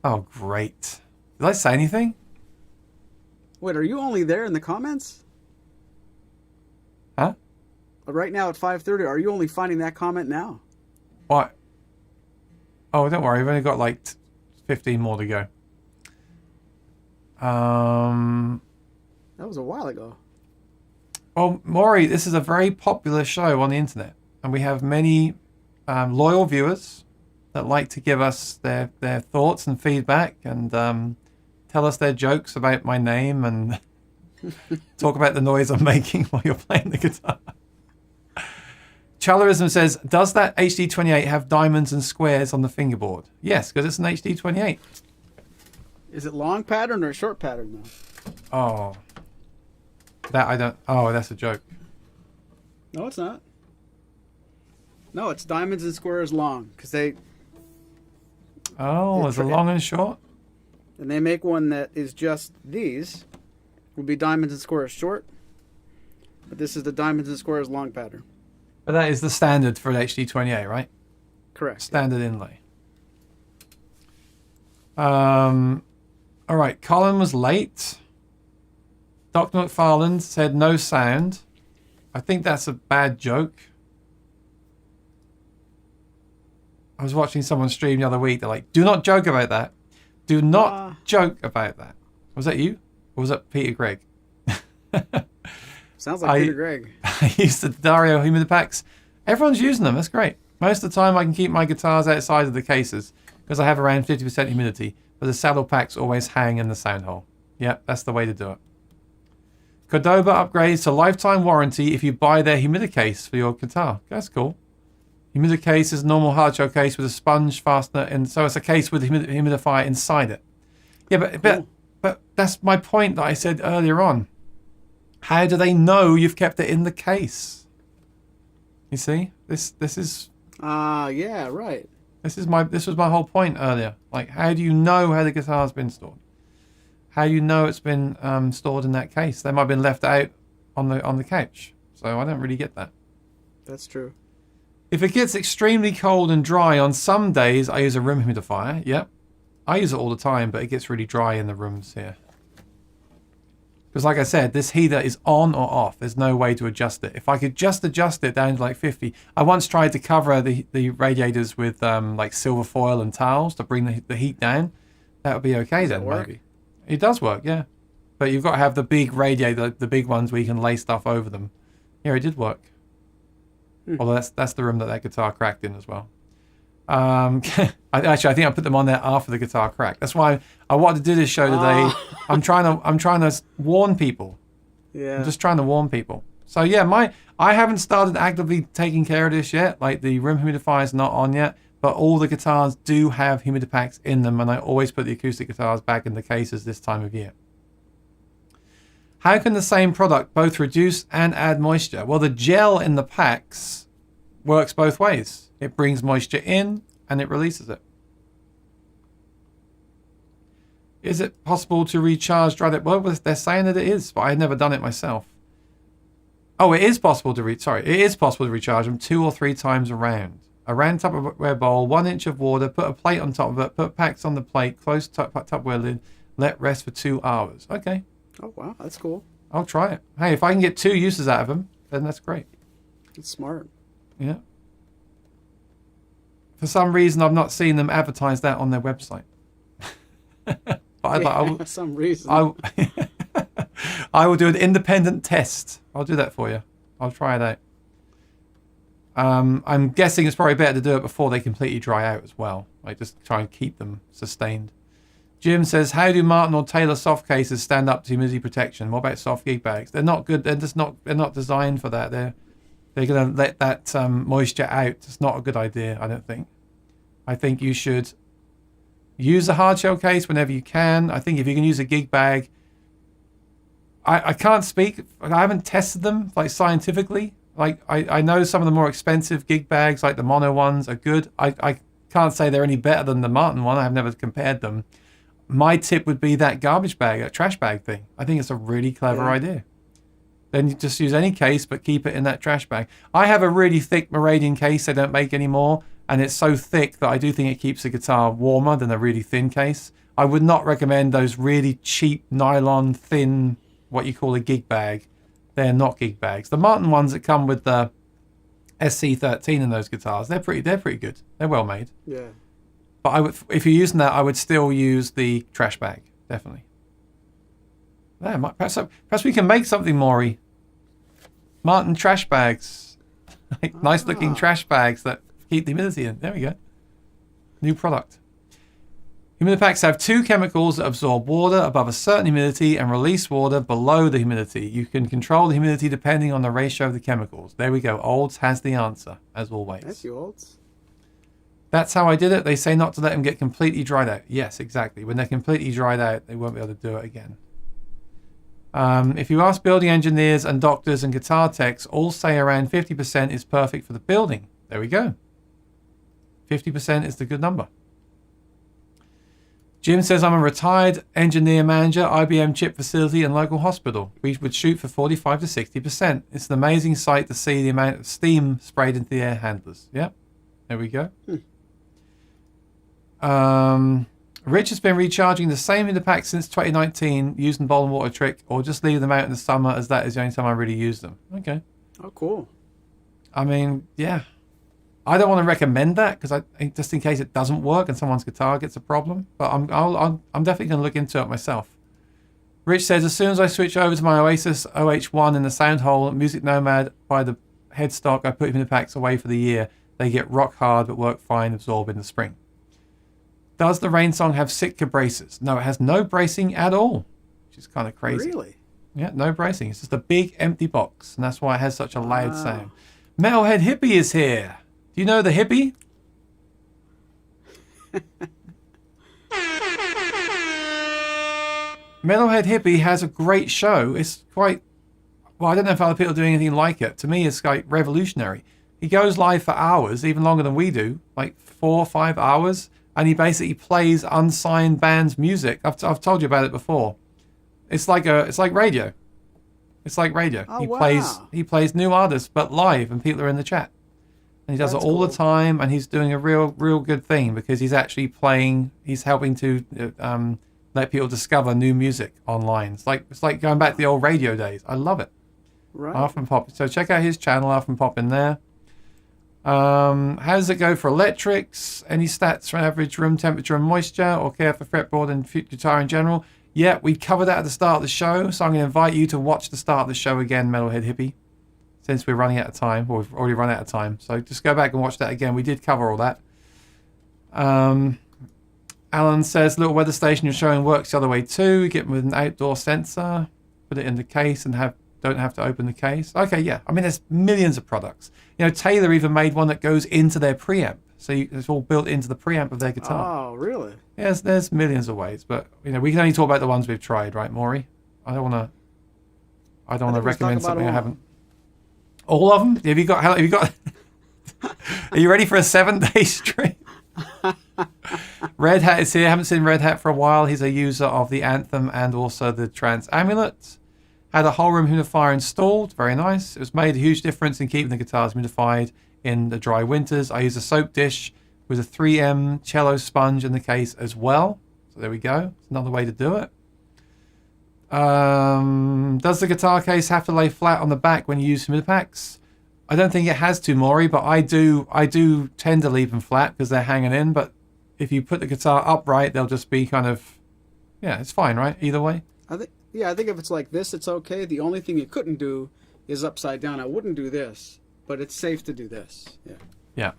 Oh, great. Did I say anything? Wait, are you only there in the comments? Huh? Right now at 5:30, are you only finding that comment now? What? Oh, don't worry. We've only got like 15 more to go. That was a while ago. Well, Maury, this is a very popular show on the internet, and we have many loyal viewers that like to give us their thoughts and feedback, and tell us their jokes about my name, and talk about the noise I'm making while you're playing the guitar. Chalerism says, does that HD28 have diamonds and squares on the fingerboard? Yes, because it's an HD28. Is it long pattern or short pattern though? Oh. That I don't... Oh, that's a joke. No, it's not. No, it's diamonds and squares long, because they... Oh, is it long and short? And they make one that is just these. Would be diamonds and squares short. But this is the diamonds and squares long pattern. But that is the standard for an HD28, right? Correct. Standard inlay. All right, Colin was late. Dr. McFarland said no sound. I think that's a bad joke. I was watching someone stream the other week. They're like, do not joke about that. Do not joke about that. Was that you? Or was that Peter Gregg? Sounds like Peter Gregg. I used the Dario Humidifiers. Everyone's using them. That's great. Most of the time I can keep my guitars outside of the cases because I have around 50% humidity, but the saddle packs always hang in the sound hole. Yep, that's the way to do it. Cordoba upgrades to lifetime warranty if you buy their Humidicase for your guitar. That's cool. Humidicase is a normal hardshell case with a sponge fastener, and so it's a case with a humidifier inside it. Yeah, but that's my point that I said earlier on. How do they know you've kept it in the case? You see, this is. Yeah, right. This was my whole point earlier. Like, how do you know how the guitar's been stored? How do you know it's been stored in that case? They might have been left out on the couch. So I don't really get that. That's true. If it gets extremely cold and dry on some days, I use a room humidifier. Yep. I use it all the time, but it gets really dry in the rooms here. Because like I said, this heater is on or off. There's no way to adjust it. If I could just adjust it down to like 50. I once tried to cover the radiators with like silver foil and towels to bring the heat down. That would be okay then, maybe. It does work, yeah. But you've got to have the big radiator, the big ones where you can lay stuff over them. Yeah, it did work. Although that's the room that guitar cracked in as well. I think I put them on there after the guitar cracked. That's why I wanted to do this show today. I'm trying to warn people. Yeah. I'm just trying to warn people. So yeah, I haven't started actively taking care of this yet. Like the room humidifier is not on yet, but all the guitars do have humidipacks in them, and I always put the acoustic guitars back in the cases this time of year. How can the same product both reduce and add moisture? Well, the gel in the packs works both ways. It brings moisture in and it releases it. Is it possible to recharge dried up? Well, they're saying that it is, but I've never done it myself. Oh, it is possible to it is possible to recharge them 2 or 3 times around. Around Tupperware bowl, 1 inch of water, put a plate on top of it, put packs on the plate, close Tupperware lid, let rest for 2 hours. Okay. Oh, wow. That's cool. I'll try it. Hey, if I can get 2 uses out of them, then that's great. It's smart. Yeah. For some reason, I've not seen them advertise that on their website. For some reason. I will do an independent test. I'll do that for you. I'll try it out. I'm guessing it's probably better to do it before they completely dry out as well. Like just try and keep them sustained. Jim says, how do Martin or Taylor soft cases stand up to humidity protection? What about soft gig bags? They're not good. They're not designed for that. They're going to let that moisture out. It's not a good idea, I don't think. I think you should use a hard shell case whenever you can. I think if you can use a gig bag, I can't speak. I haven't tested them like scientifically. Like I know some of the more expensive gig bags, like the mono ones, are good. I can't say they're any better than the Martin one. I've never compared them. My tip would be that garbage bag, that trash bag thing. I think it's a really clever idea. Then you just use any case, but keep it in that trash bag. I have a really thick Meridian case they don't make anymore, and it's so thick that I do think it keeps the guitar warmer than a really thin case. I would not recommend those really cheap nylon thin, what you call a gig bag. They're not gig bags. The Martin ones that come with the SC13 in those guitars, they're pretty good. They're well made. Yeah. But I would, if you're using that, I would still use the trash bag, definitely. Yeah, perhaps we can make something, Maury. Martin trash bags, nice looking trash bags that keep the humidity in. There we go. New product. Humidipacks have 2 chemicals that absorb water above a certain humidity and release water below the humidity. You can control the humidity depending on the ratio of the chemicals. There we go. Olds has the answer, as always. That's you, Olds. That's how I did it. They say not to let them get completely dried out. Yes, exactly. When they're completely dried out, they won't be able to do it again. If you ask building engineers and doctors and guitar techs, all say around 50% is perfect for the building. There we go. 50% is the good number. Jim says, I'm a retired engineer manager, IBM chip facility and local hospital. We would shoot for 45 to 60%. It's an amazing sight to see the amount of steam sprayed into the air handlers. Yep. There we go. Rich has been recharging the same Humidipack since 2019 using bowl and water trick, or just leave them out in the summer as that is the only time I really use them. Okay. Oh, cool. I mean, yeah. I don't want to recommend that because I just in case it doesn't work and someone's guitar gets a problem. But I'm definitely going to look into it myself. Rich says, as soon as I switch over to my Oasis OH1 in the sound hole, Music Nomad by the headstock, I put Humidipacks away for the year. They get rock hard but work fine, absorb in the spring. Does the Rain Song have Sitka braces? No, it has no bracing at all, which is kind of crazy. Really? Yeah, no bracing. It's just a big empty box, and that's why it has such a loud sound. Metalhead Hippie is here. Do you know the Hippie? Metalhead Hippie has a great show. It's quite, well, I don't know if other people are doing anything like it. To me, it's like revolutionary. He goes live for hours, even longer than we do, like 4 or 5 hours. And he basically plays unsigned bands' music. I've told you about it before. It's like radio. It's like radio. Oh, He plays new artists, but live, and people are in the chat. And he does it all the time, and he's doing a real good thing because he's actually playing. He's helping to let people discover new music online. It's like going back to the old radio days. I love it. Right. Often pop. So check out his channel. Often pop in there. How does it go for electrics? Any stats for average room temperature and moisture, or care for fretboard and guitar in general? Yeah, we covered that at the start of the show, so I'm going to invite you to watch the start of the show again, Metalhead Hippie, since we're running out of time, or we've already run out of time. So just go back and watch that again. We did cover all that. Alan says, little weather station you're showing works the other way too. Get with an outdoor sensor, put it in the case, and don't have to open the case. Okay, yeah. I mean, there's millions of products. You know, Taylor even made one that goes into their preamp. So it's all built into the preamp of their guitar. Oh, really? Yes, there's millions of ways. But, you know, we can only talk about the ones we've tried, right, Maury? I don't want to recommend something I haven't. All of them? Have you got... Are you ready for a 7-day stream? Red Hat is here. Haven't seen Red Hat for a while. He's a user of the Anthem and also the Trans Amulet. Had a whole room humidifier installed. Very nice. It was made a huge difference in keeping the guitars humidified in the dry winters. I use a soap dish with a 3M cello sponge in the case as well. So there we go. It's another way to do it. Does the guitar case have to lay flat on the back when you use humidipacks? I don't think it has to, Maury, but I do tend to leave them flat because they're hanging in. But if you put the guitar upright, they'll just be kind of, yeah, it's fine, right? Either way. I think if it's like this, it's okay. The only thing you couldn't do is upside down. I wouldn't do this, but it's safe to do this. Yeah. Yeah.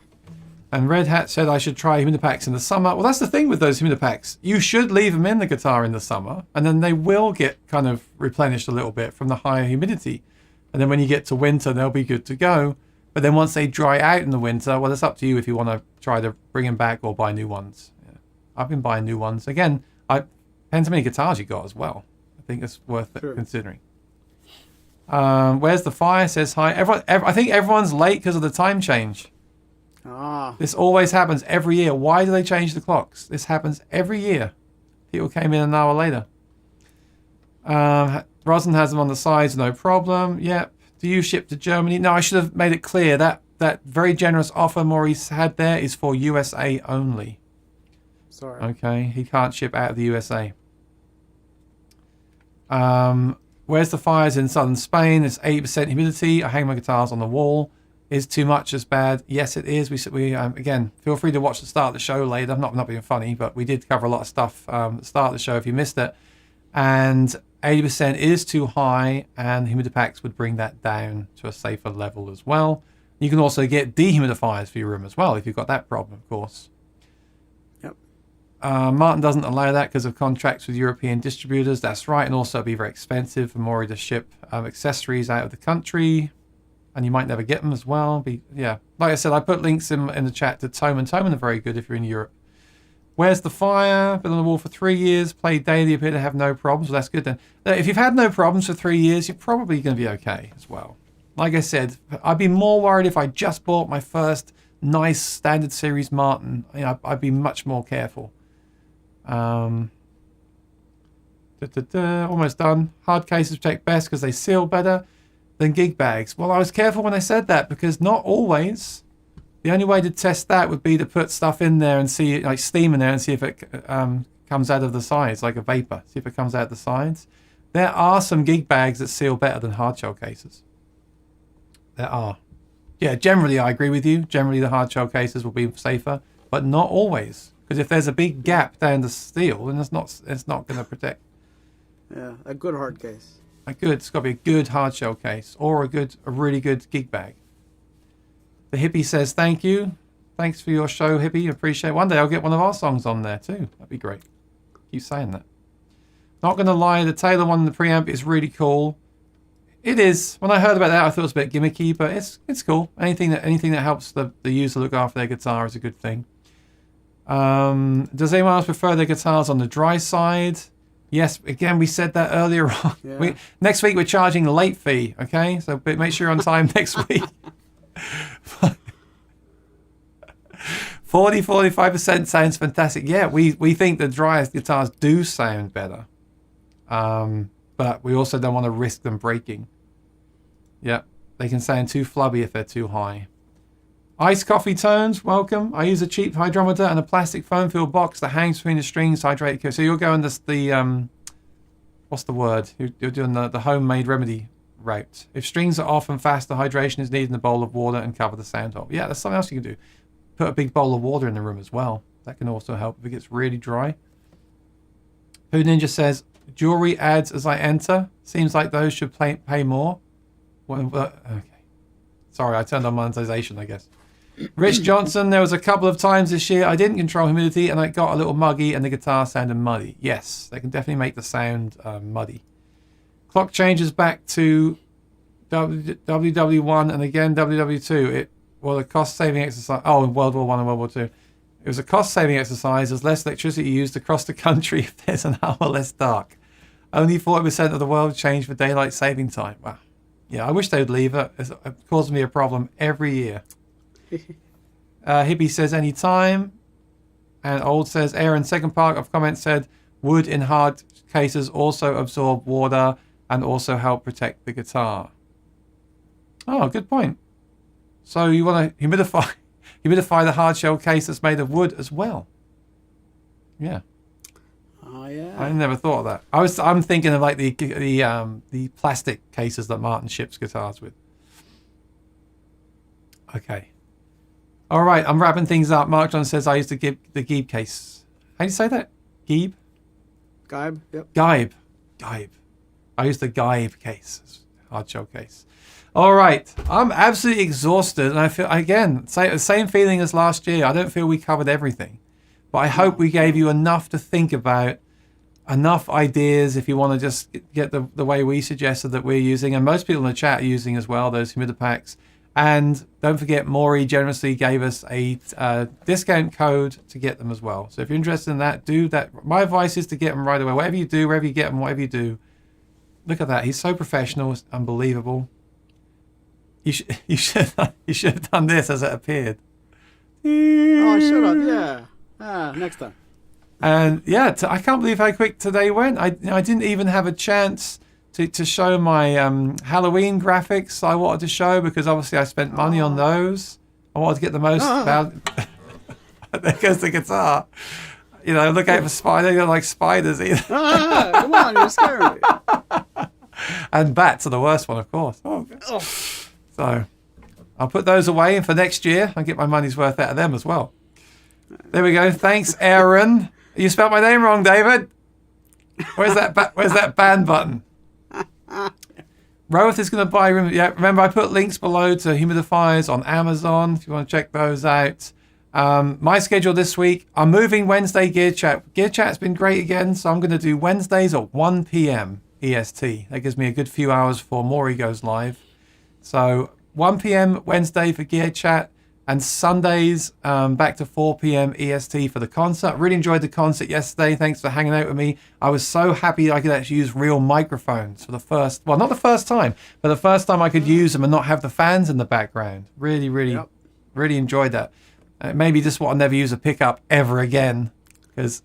And Red Hat said I should try humidipacks in the summer. Well, that's the thing with those humidipacks. You should leave them in the guitar in the summer, and then they will get kind of replenished a little bit from the higher humidity. And then when you get to winter, they'll be good to go. But then once they dry out in the winter, well, it's up to you if you want to try to bring them back or buy new ones. Yeah. I've been buying new ones. Again, depends how many guitars you got as well. I think it's worth it considering. Where's the fire? Says hi. I think everyone's late because of the time change. Ah, This always happens every year. Why do they change the clocks? This happens every year. People came in an hour later. Rosin has them on the sides, no problem. Yep. Do you ship to Germany? No, I should have made it clear that that very generous offer Maurice had there is for USA only. sorry. Okay, he can't ship out of the USA. Where's the fires in southern Spain? It's 80% humidity. I hang my guitars on the wall. Is too much as bad? Yes, it is. We again, feel free to watch the start of the show later. I'm not being funny, but we did cover a lot of stuff at the start of the show if you missed it. And 80% is too high, and Humidipacks would bring that down to a safer level as well. You can also get dehumidifiers for your room as well if you've got that problem, of course. Yep. Martin doesn't allow that because of contracts with European distributors. That's right, and also it'd be very expensive for Maury to ship accessories out of the country, and you might never get them as well. Yeah, like I said, I put links in the chat to Toman. Toman are very good if you're in Europe. Where's the fire? Been on the wall for 3 years. Played daily. Appear to have no problems. Well, that's good then. If you've had no problems for 3 years, you're probably going to be okay as well. Like I said, I'd be more worried if I just bought my first nice standard series Martin. You know, I'd be much more careful. Almost done. Hard cases protect best because they seal better than gig bags. Well, I was careful when I said that because not always. The only way to test that would be to put stuff in there and see, like steam in there, and see if it comes out of the sides, like a vapor. See if it comes out the sides. There are some gig bags that seal better than hard shell cases. There are. Yeah, generally I agree with you. Generally the hard shell cases will be safer, but not always. Because if there's a big gap down the steel, then it's not going to protect. Yeah, a good hard case. It's got to be a good hard shell case or a really good gig bag. The hippie says thank you. Thanks for your show, hippie. Appreciate it. One day I'll get one of our songs on there too. That'd be great. Keep saying that. Not going to lie, the Taylor one in the preamp is really cool. It is. When I heard about that, I thought it was a bit gimmicky, but it's cool. Anything that helps the user look after their guitar is a good thing. Does anyone else prefer their guitars on the dry side? Yes, again, we said that earlier on. Yeah. Next week we're charging a late fee, okay? So make sure you're on time next week. 45% sounds fantastic. Yeah, we think the driest guitars do sound better. But we also don't want to risk them breaking. Yeah, they can sound too flubby if they're too high. Ice Coffee Tones, welcome. I use a cheap hydrometer and a plastic foam-filled box that hangs between the strings hydrated. So you're going the what's the word? You're doing the homemade remedy route. If strings are off and faster hydration is needed in a bowl of water and cover the sound hole. Yeah, that's something else you can do. Put a big bowl of water in the room as well. That can also help if it gets really dry. Poo Ninja says, jewelry ads as I enter. Seems like those should pay more. Okay. Sorry, I turned on monetization, I guess. Rich Johnson, there was a couple of times this year I didn't control humidity and it got a little muggy and the guitar sounded muddy. Yes, they can definitely make the sound muddy. Clock changes back to WW1 and again WW2. A cost-saving exercise. Oh, in World War I and World War II. It was a cost-saving exercise as less electricity used across the country if there's an hour less dark. Only 40% of the world changed for daylight saving time. Wow. Yeah, I wish they would leave it. It causes me a problem every year. Hippie says anytime. And Old says, Aaron, second part of comment said, wood in hard cases also absorb water and also help protect the guitar. Oh, good point. So you want to humidify the hard shell case that's made of wood as well. Yeah. Oh yeah. I never thought of that. I'm thinking of like the plastic cases that Martin ships guitars with. Okay. All right, I'm wrapping things up. Mark John says I used the Geib case. How do you say that? Geib? Geib. Yep. Geib. I used the Geib case, hard shell case. All right, I'm absolutely exhausted, and I feel again same feeling as last year. I don't feel we covered everything, but I hope we gave you enough to think about, enough ideas if you want to just get the way we suggested that we're using, and most people in the chat are using as well, those Humidipacks. And don't forget, Maury generously gave us a discount code to get them as well. So if you're interested in that, do that. My advice is to get them right away. Whatever you do, wherever you get them, whatever you do. Look at that. He's so professional. It's unbelievable. You should have done this as it appeared. Oh, shut up. Yeah. Next time. And yeah, I can't believe how quick today went. I didn't even have a chance to show my Halloween graphics I wanted to show, because obviously I spent money on those. I wanted to get the most value. There goes the guitar. You know, look out for spiders. They don't like spiders either. Come on, you're scaring me. And bats are the worst one, of course. Oh. So I'll put those away, and for next year I'll get my money's worth out of them as well. There we go. Thanks, Aaron. You spelled my name wrong, David. Where's that ban button? Roeth is going to buy. Yeah, remember I put links below to humidifiers on Amazon if you want to check those out. My schedule this week, I'm moving Wednesday Gear Chat. Gear Chat's been great again, so I'm going to do Wednesdays at 1 p.m. EST. That gives me a good few hours before Maury goes live. So 1 p.m. Wednesday for Gear Chat, and Sundays back to 4 p.m. EST for the concert. Really enjoyed the concert yesterday. Thanks for hanging out with me. I was so happy I could actually use real microphones for the first, well, not the first time, but the first time I could use them and not have the fans in the background. Really enjoyed that. Maybe just what I'll never use a pickup ever again, because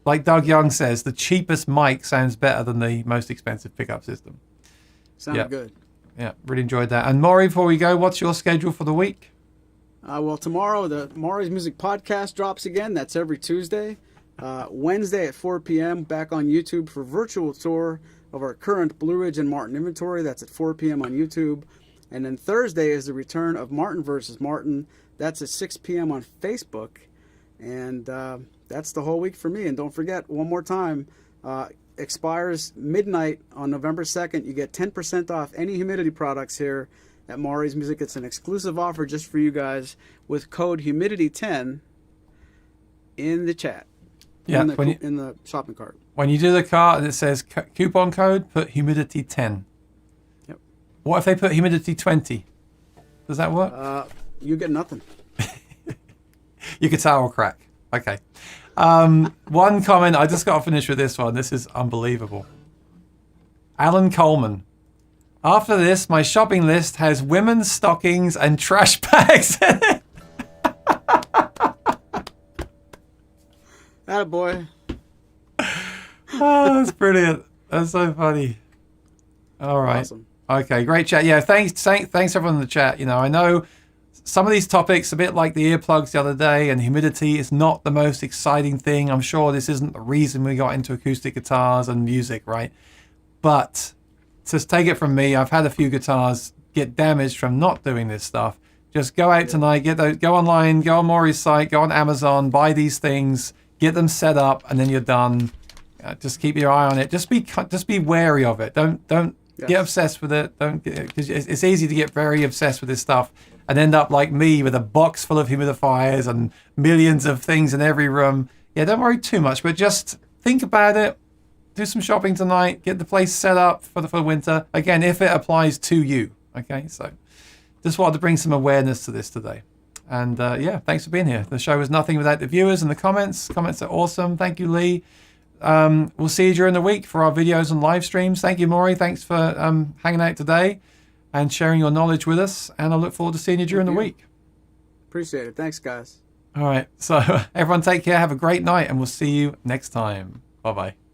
like Doug Young says, the cheapest mic sounds better than the most expensive pickup system. Sounds good. Yeah, really enjoyed that. And Maury, before we go, what's your schedule for the week? Well, tomorrow the Maury's Music Podcast drops again. That's every Tuesday. Wednesday at 4 p.m. back on YouTube for virtual tour of our current Blue Ridge and Martin inventory. That's at 4 p.m. on YouTube. And then Thursday is the return of Martin versus Martin. That's at 6 p.m. on Facebook. And that's the whole week for me. And don't forget, one more time, expires midnight on November 2nd. You get 10% off any humidity products here at Maury's Music. It's an exclusive offer just for you guys with code Humidity10 in the chat. Yeah, in the shopping cart. When you do the cart and it says coupon code, put Humidity10. Yep. What if they put Humidity20? Does that work? You get nothing. Your guitar will crack. Okay. One comment. I just got to finish with this one. This is unbelievable. Alan Coleman. After this, my shopping list has women's stockings and trash bags in it. Attaboy. Oh, that's brilliant. That's so funny. All right. Awesome. Okay, great chat. Yeah, thanks everyone in the chat. You know, I know some of these topics, a bit like the earplugs the other day, and humidity is not the most exciting thing. I'm sure this isn't the reason we got into acoustic guitars and music, right? But just take it from me, I've had a few guitars get damaged from not doing this stuff. Just go out tonight, go online, go on Maury's site, go on Amazon, buy these things, get them set up, and then you're done. Just keep your eye on it. Just be wary of it. Don't get obsessed with it. Because it's easy to get very obsessed with this stuff and end up like me with a box full of humidifiers and millions of things in every room. Yeah, don't worry too much, but just think about it. Do some shopping tonight. Get the place set up for the winter. Again, if it applies to you. Okay, so just wanted to bring some awareness to this today. And yeah, thanks for being here. The show is nothing without the viewers and the comments. Comments are awesome. Thank you, Lee. We'll see you during the week for our videos and live streams. Thank you, Maury. Thanks for hanging out today and sharing your knowledge with us. And I look forward to seeing you during the week. Appreciate it. Thanks, guys. All right. So everyone take care. Have a great night. And we'll see you next time. Bye-bye.